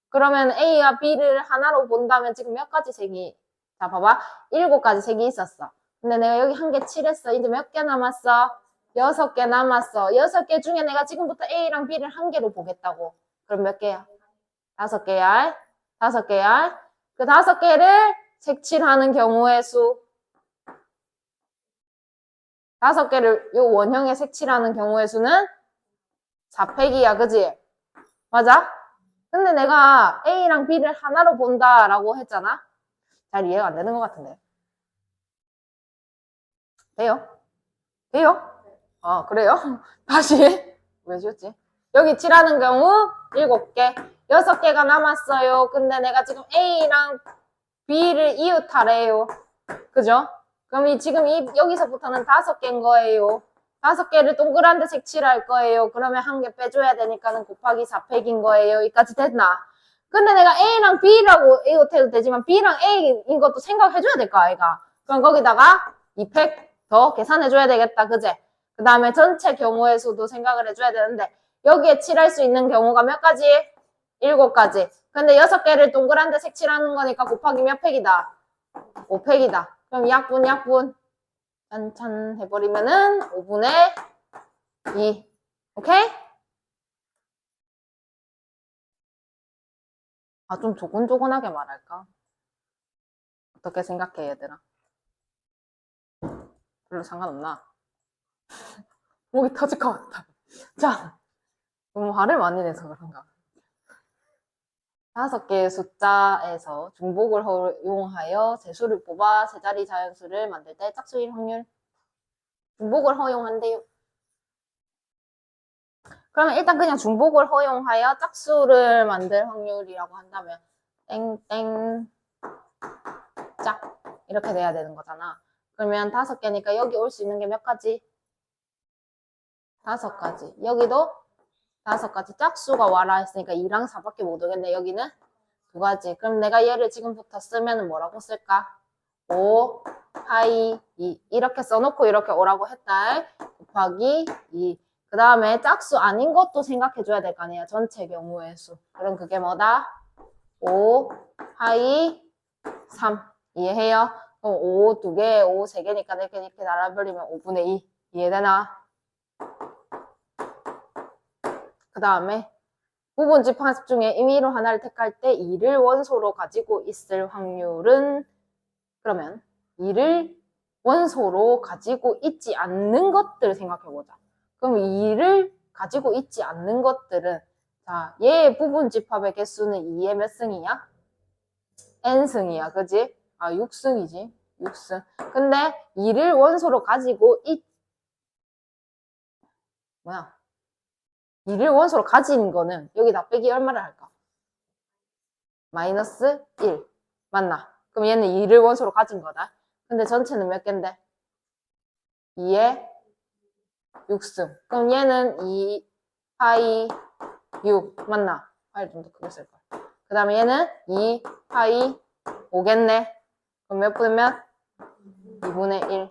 그러면 A와 B를 하나로 본다면 지금 몇 가지 색이 자, 봐봐. 7가지 색이 있었어. 근데 내가 여기 한 개 칠했어. 이제 몇 개 남았어? 6개 남았어. 6개 중에 내가 지금부터 A랑 B를 한 개로 보겠다고. 그럼 몇 개야? 5개야. 5개야. 그 5개를 색칠하는 경우의 수. 5개를 요 원형에 색칠하는 경우의 수는 4팩이야. 그지? 맞아? 근데 내가 A랑 B를 하나로 본다라고 했잖아? 잘 이해가 안 되는 것 같은데. 돼요? 돼요? 아, 그래요? 다시. 왜 지웠지? 여기 칠하는 경우 7개. 6개가 남았어요. 근데 내가 지금 A랑 B를 이웃하래요. 그죠? 그럼 지금 여기서부터는 5개인 거예요. 5개를 동그란데 색칠할 거예요. 그러면 한 개 빼줘야 되니까는 곱하기 4팩인 거예요. 여기까지 됐나? 근데 내가 A랑 B라고 이웃해도 되지만 B랑 A인 것도 생각해줘야 될 거 아이가? 그럼 거기다가 2팩 더 계산해줘야 되겠다. 그제? 그 다음에 전체 경우의 수도 생각을 해줘야 되는데 여기에 칠할 수 있는 경우가 몇 가지? 7가지. 근데 6개를 동그란데 색칠하는 거니까 곱하기 몇 팩이다? 5팩이다. 그럼 약분 짠짠 해버리면은 5분의 2. 오케이? 아, 좀 조곤조곤하게 말할까? 어떻게 생각해, 얘들아? 별로 상관없나? 목이 터질 것 같다. 자, 너무 화를 많이 내서 그런가? 5개의 숫자에서 중복을 허용하여 재수를 뽑아 세 자리 자연수를 만들 때 짝수일 확률. 중복을 허용한대요. 그러면 일단 그냥 중복을 허용하여 짝수를 만들 확률이라고 한다면 땡땡 짝 이렇게 돼야 되는 거잖아. 그러면 5개니까 여기 올 수 있는 게 몇 가지? 5가지. 여기도 5가지. 짝수가 와라 했으니까 2랑 4밖에 못 오겠네. 여기는 2가지. 그럼 내가 얘를 지금부터 쓰면 뭐라고 쓸까? 5, 파이, 2 이렇게 써놓고 이렇게 오라고 했다. 곱하기 2. 그 다음에 짝수 아닌 것도 생각해줘야 될 거 아니야. 전체 경우의 수. 그럼 그게 뭐다? 5, 파이, 3. 이해해요? 그럼 5 2개, 5 3개니까 이렇게 나눠버리면 5분의 2. 이해되나? 그 다음에 부분집합 중에 임의로 하나를 택할 때 2를 원소로 가지고 있을 확률은 그러면 2를 원소로 가지고 있지 않는 것들을 생각해보자. 그럼 2를 가지고 있지 않는 것들은 자, 얘의 부분집합의 개수는 2의 몇 승이야? n승이야. 그지? 아, 6승이지. 6승. 근데 2를 원소로 가지고 2를 원소로 가진 거는 여기다 빼기 얼마를 할까? 마이너스 1. 맞나? 그럼 얘는 2를 원소로 가진 거다. 근데 전체는 몇 개인데? 2의 6승. 그럼 얘는 2 파이 6. 맞나? 파이 좀 더 크게 쓸걸. 그 다음에 얘는 2 파이 5겠네. 그럼 몇 분의 몇? 2분의 1.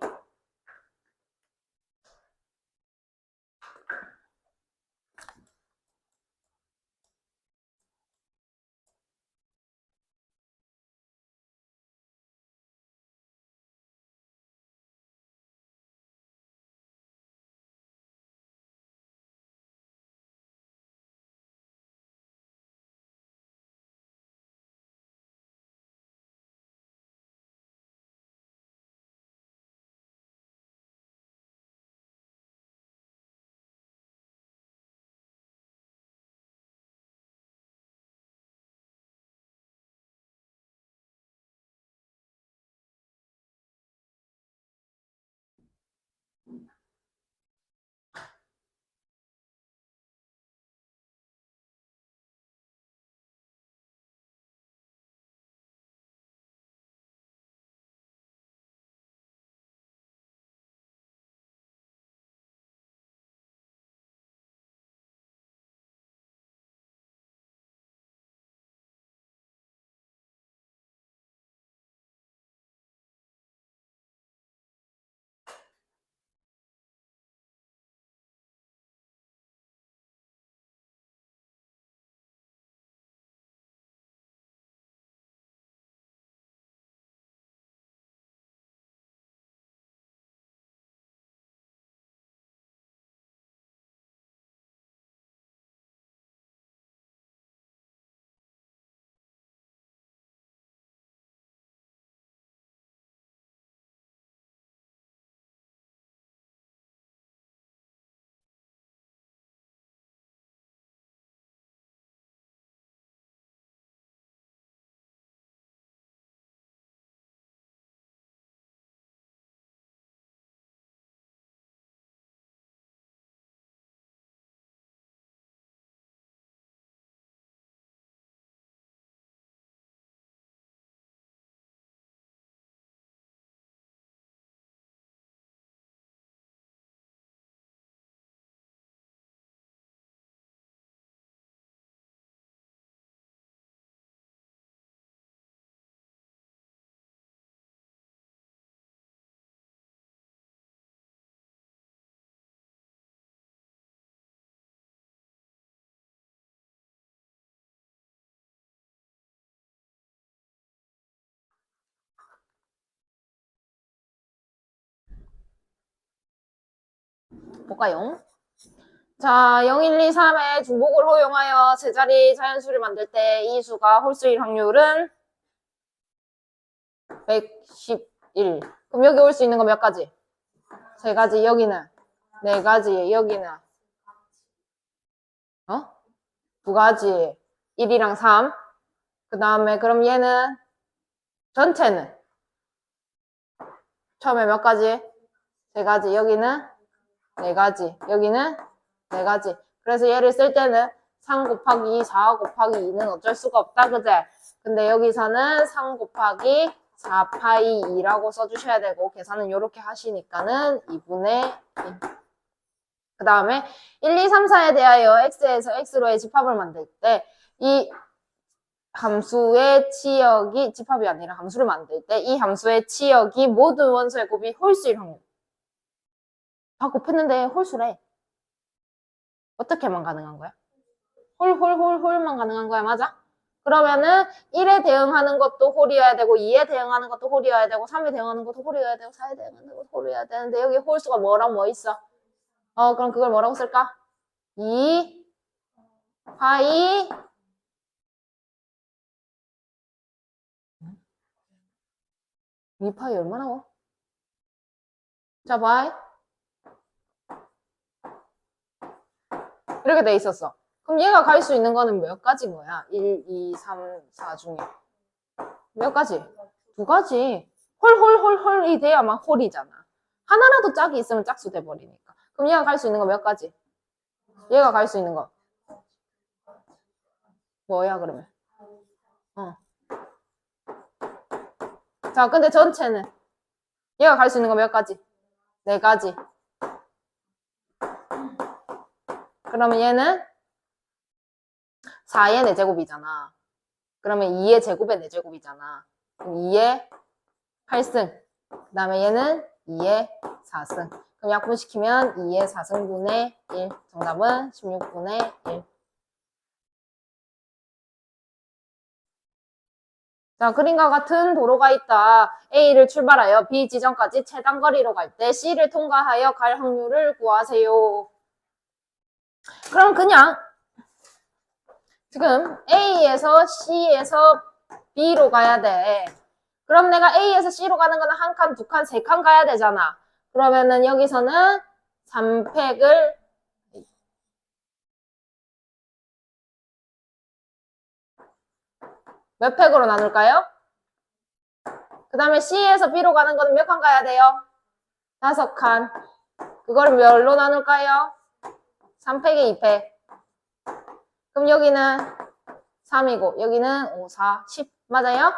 볼까요? 자, 0, 1, 2, 3의 중복을 허용하여 제자리 자연수를 만들 때 이 수가 홀수일 확률은 111. 그럼 여기 올 수 있는 거 몇 가지? 3가지. 여기는 4가지. 여기는 2가지. 1이랑 3. 그 다음에 그럼 얘는 전체는 처음에 몇 가지? 3가지. 여기는 4가지. 여기는 4가지. 그래서 얘를 쓸 때는 3 곱하기 4 곱하기 2는 어쩔 수가 없다. 그제? 근데 여기서는 3 곱하기 4 파이 2라고 써주셔야 되고 계산은 이렇게 하시니까는 2분의 1. 그 다음에 1, 2, 3, 4에 대하여 x에서 x로의 집합을 만들 때 이 함수의 치역이 집합이 아니라 함수를 만들 때 이 함수의 치역이 모든 원소의 곱이 홀수일 확률. 다 곱했는데 홀수래. 어떻게만 가능한 거야? 홀만 가능한 거야. 맞아? 그러면은 1에 대응하는 것도 홀이어야 되고 2에 대응하는 것도 홀이어야 되고 3에 대응하는 것도 홀이어야 되고 4에 대응하는 것도 홀이어야 되는데 여기 홀수가 뭐랑 뭐 있어? 그럼 그걸 뭐라고 쓸까? 2 파이 2파이 얼마나? 자, 봐. 이렇게 돼 있었어. 그럼 얘가 갈 수 있는 거는 몇 가지인 거야? 1, 2, 3, 4 중에. 몇 가지? 2가지. 홀이 돼야만 홀이잖아. 하나라도 짝이 있으면 짝수 돼버리니까. 그럼 얘가 갈 수 있는 거 몇 가지? 얘가 갈 수 있는 거. 뭐야, 그러면? 자, 근데 전체는? 얘가 갈 수 있는 거 몇 가지? 4가지. 그러면 얘는 4의 4제곱이잖아. 그러면 2의 제곱의 4제곱이잖아. 그럼 2의 8승. 그 다음에 얘는 2의 4승. 그럼 약분시키면 2의 4승분의 1. 정답은 16분의 1. 자, 그림과 같은 도로가 있다. A를 출발하여 B 지점까지 최단거리로 갈 때 C를 통과하여 갈 확률을 구하세요. 그럼 그냥 지금 A에서 C에서 B로 가야 돼. 그럼 내가 A에서 C로 가는 거는 한 칸, 두 칸, 세 칸 가야 되잖아. 그러면은 여기서는 3팩을 몇 팩으로 나눌까요? 그 다음에 C에서 B로 가는 거는 몇 칸 가야 돼요? 5칸. 그거를 몇로 나눌까요? 3팩에 2팩. 그럼 여기는 3이고 여기는 5, 4, 10. 맞아요?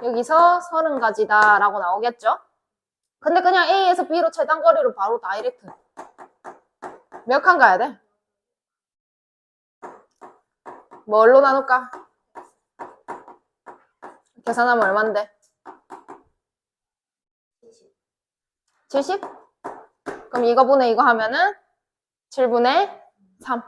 여기서 30가지다 라고 나오겠죠? 근데 그냥 A에서 B로 최단거리로 바로 다이렉트. 몇 칸 가야 돼? 뭘로 나눌까? 계산하면 얼만데? 70? 그럼 이거 분의 이거 하면은 7분의 3.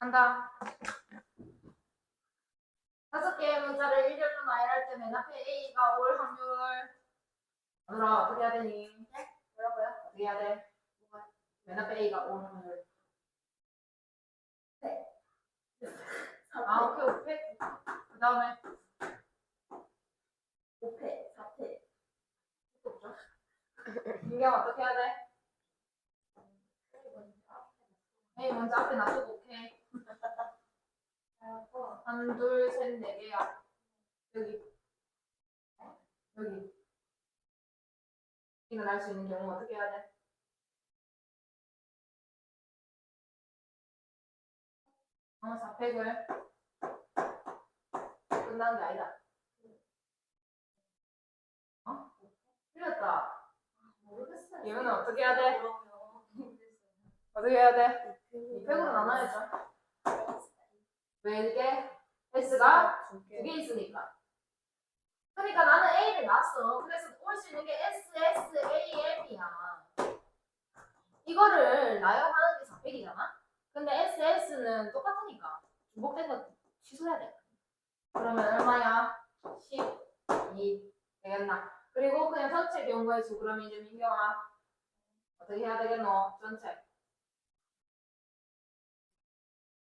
한다. 5개의 문자를 일렬로 나열할 때 맨 앞에 A가 올 확률. 오늘아 어떻게 해야 되니? 네? 뭐라고요? 어떻게 해야 돼? 맨 앞에 A가 올 확률. 네. 아, 오케이, 오케이. 그 다음에 5패, 4패. 없죠? 민경 어떻게 해야 돼? A 먼저 앞에 놔두고 오케이. 하고, 한, 둘, 셋, 네 개야. 여기. 여기. 이거 날 수 있는 경우 어떻게 해야 돼? 4팩을 끝나는 게 아니다. 어? 틀렸다. 모르겠어요. 얘는 어떻게 해야 돼? 그러면 모르겠어요. 어떻게 해야 돼? 2팩으로 나눠야죠. 왜 이게? S가 2개 있으니까. 그러니까 나는 A를 놨어. 그래서 올 수 있는 게 S, S, A, M이야. 이거를 나열하는 게 4팩이잖아? 근데 S, S는 똑같으니까. 중복된 거 취소해야 돼. 그러면 얼마야? 12 되겠나? 그리고 그냥 전체 경우의 수. 그러면 이제 민경아 어떻게 해야 되겠노? 전체.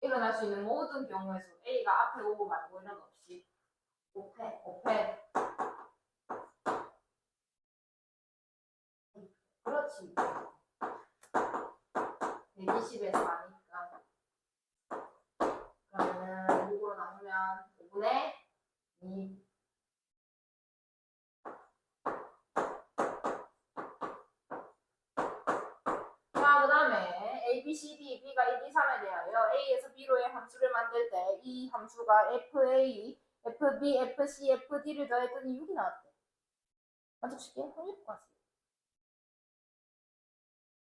일어날 수 있는 모든 경우의 수. A가 앞에 오고 말고 이런 거 없이. 5패. 5패. 그렇지. 120에서 하니까. 그러면은 6으로 나누면 5분의 2. 자, 그 다음에 A, B, C, D, B가 1, 2, 3에 대하여 A에서 B로의 함수를 만들 때 이 함수가 FA, FB, FC, FD를 더했더니 6이 나왔대. 만족시켜? 확률 같아.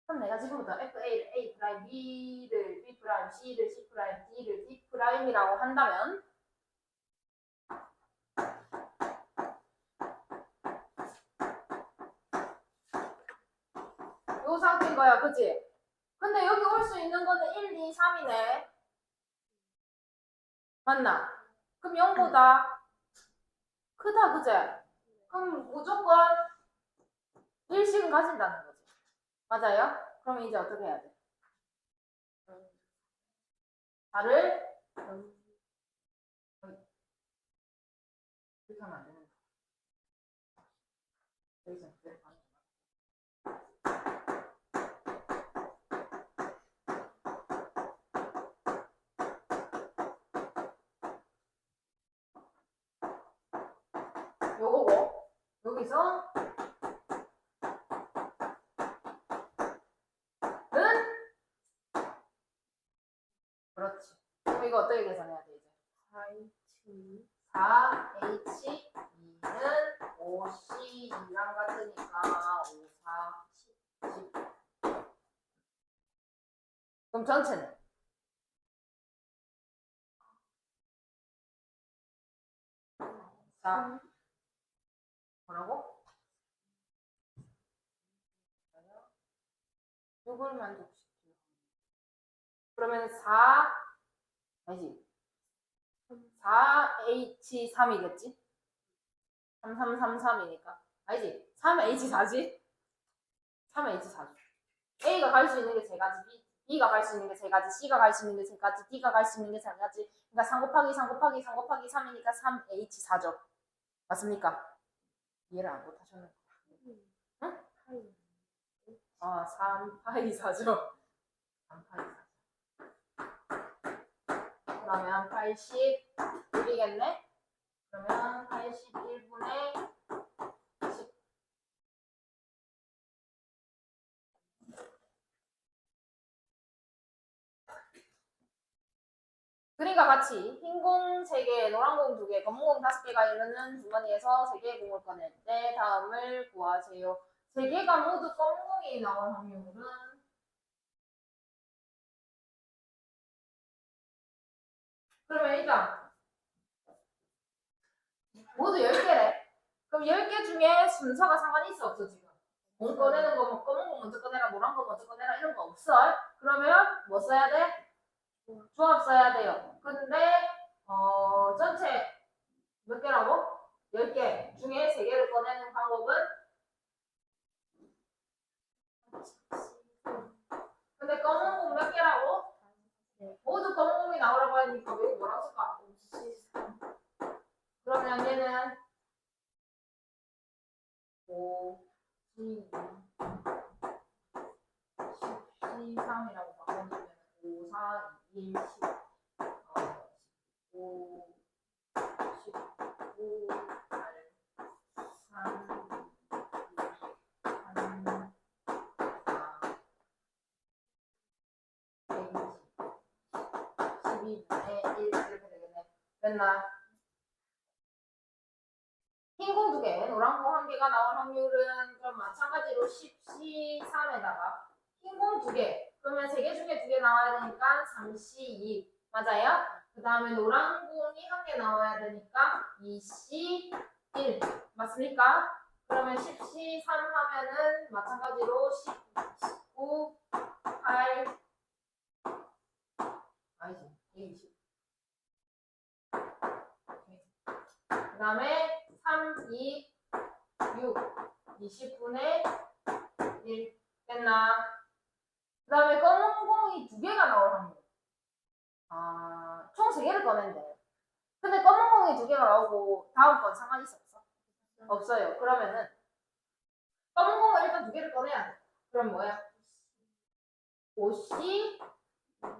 그럼 내가 지금부터 FA를 A 프라임, B를 B 프라임, C를 C 프라임, D를 D 프라임이라고 한다면 요 상태인 거야, 그치? 근데 여기 올 수 있는 거는 1, 2, 3이네. 맞나? 그럼 0보다 크다, 그치? 그럼 무조건 1씩은 가진다는 거지. 맞아요? 그럼 이제 어떻게 해야 돼? 4를 이렇게 하면 안 되는 거야. 여기서 이렇게 하는 거야. 요거고 여기서 는 그렇지. 그럼 이거 어떻게 계산해야 돼 이제? 4H2는 5C2랑 같으니까 5, 4, 10. 그럼 전체는? 자, 뭐라고? 6을 만족시키고 그러면 4 아니지 4H3이겠지? 3333이니까 아니지 3H4지? 3H4지 A가 갈 수 있는 게 세 가지 B가 갈 수 있는 게 세 가지 C가 갈 수 있는 게 세 가지 D가 갈 수 있는 게 세 가지 그러니까 3 곱하기 3 곱하기 3 곱하기 3이니까 3H4죠 맞습니까? 이해를 안 못하셨나? 응? 3파이4죠 3파이4 그러면 81이겠네? 그러면 81분의 10 그러니까 같이 흰 공 3개, 노란 공 2개, 검은 공 5개가 이르는 주머니에서 3개의 공을 꺼낼 때 다음을 구하세요. 3개가 모두 검은 공이 나올 확률은 그러면 일단 모두 10개래. 그럼 10개 중에 순서가 상관이 있어 없어 지금? 공 꺼내는 거 뭐 검은 거 먼저 꺼내라 노란 거 먼저 꺼내라 이런 거 없어. 그러면 뭐 써야 돼? 조합 써야 돼요. 근데 전체 몇 개라고? 10개 중에 3개를 꺼내는 방법은? 근데 검은 공 몇 개라고? 모두 검은 공이 나오라고 하니까 왜 뭐라고 쓸까? 그러면 얘는 5, 12, 13이라고 바꿔주면 5, 4, 2, 1, 10, 5, 19, 8, 3, 3, 4, 12분의 1 이렇게 되겠네. 됐나? 흰 공 2개, 노란 공 1개가 나올 확률은 그럼 마찬가지로 10C3에다가 흰 공 2개, 그러면 3개 중에 2개 나와야 되니까 3C2 맞아요? 그 다음에 노란 공이 1개 나와야 되니까 2C1 맞습니까? 그러면 10C3 하면은 마찬가지로 10, 19, 8 아니지 20 그 다음에 3, 2, 6 20분의 1 됐나? 그 다음에 검은 공이 2개가 나올 확률 총 3개를 꺼낸대. 근데 검은 공이 2개가 나오고 다음 건 상관이 있어 없어? 없어요. 그러면은 검은 공을 일단 2개를 꺼내야 돼. 그럼 뭐야? 5C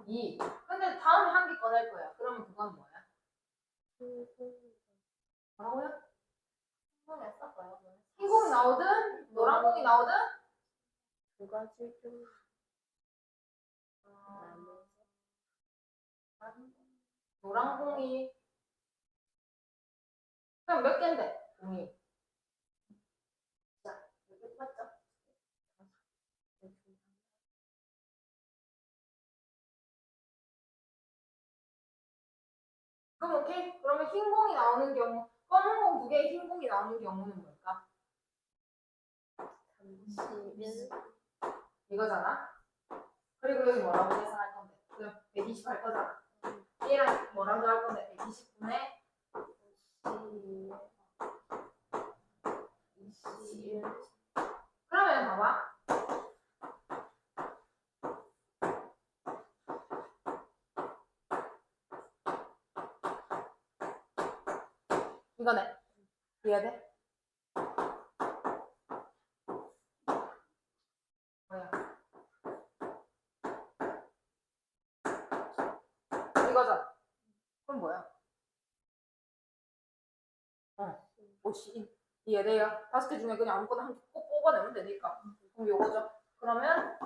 2. 근데 다음에 1개 꺼낼 거야. 그러면 그건 뭐야? 뭐라고요? 흰 공이 나오든 노란 공이 나오든 두 가지 중 노란 공이 그럼 몇 개인데? 공이 자, 여기 맞죠? 그럼 오케이. 그러면 흰 공이 나오는 경우 검은 공 2개, 흰 공이 나오는 경우는 뭘까? 31 이거잖아. 그리고 여기 뭐라고 계산할 건데? 그럼 120 할 거잖아. 얘랑 뭐라고 할 건데? 120분의 21 그러면 봐봐. 이거네. 이해돼? 뭐야? 이거잖아. 그럼 뭐야? 50. 이해돼요? 5개 중에 그냥 아무거나 한 개 꼭 뽑아내면 되니까. 그럼 요거죠. 그러면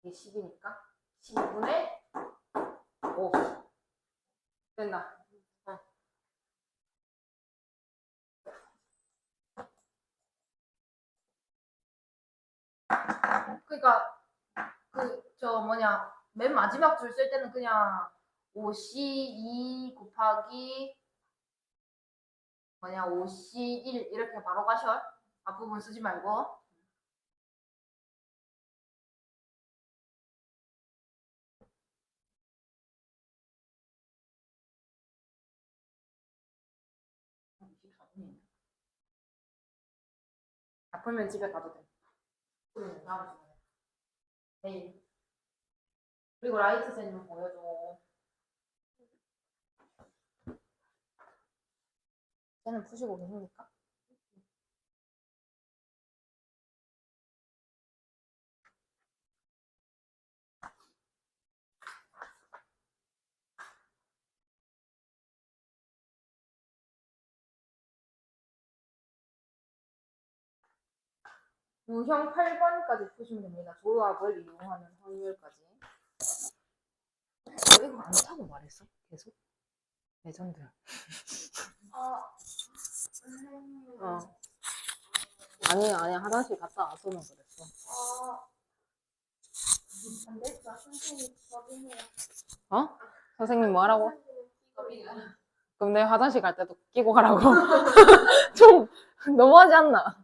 이게 10이니까 12분의 5 됐나? 그러니까 맨 마지막 줄 쓸 때는 그냥 5C2 곱하기 5C1 이렇게 바로 가셔. 앞부분 쓰지 말고. 아프면 집에 가도 돼. 다음 주에. 내일. 그리고 라이트 線좀 보여줘. 쟤는 푸시고 계십니까? 유형 8번까지 푸시면 됩니다. 조합을 이용하는 확률까지. 이거 안 타고 말했어? 계속? 레전드. 아니 화장실 갔다 와서는 그랬어. 안 됐어. 선생님 법이네요. 선생님 뭐 하라고? 그럼 내 화장실 갈 때도 끼고 가라고. 좀 너무하지 않나?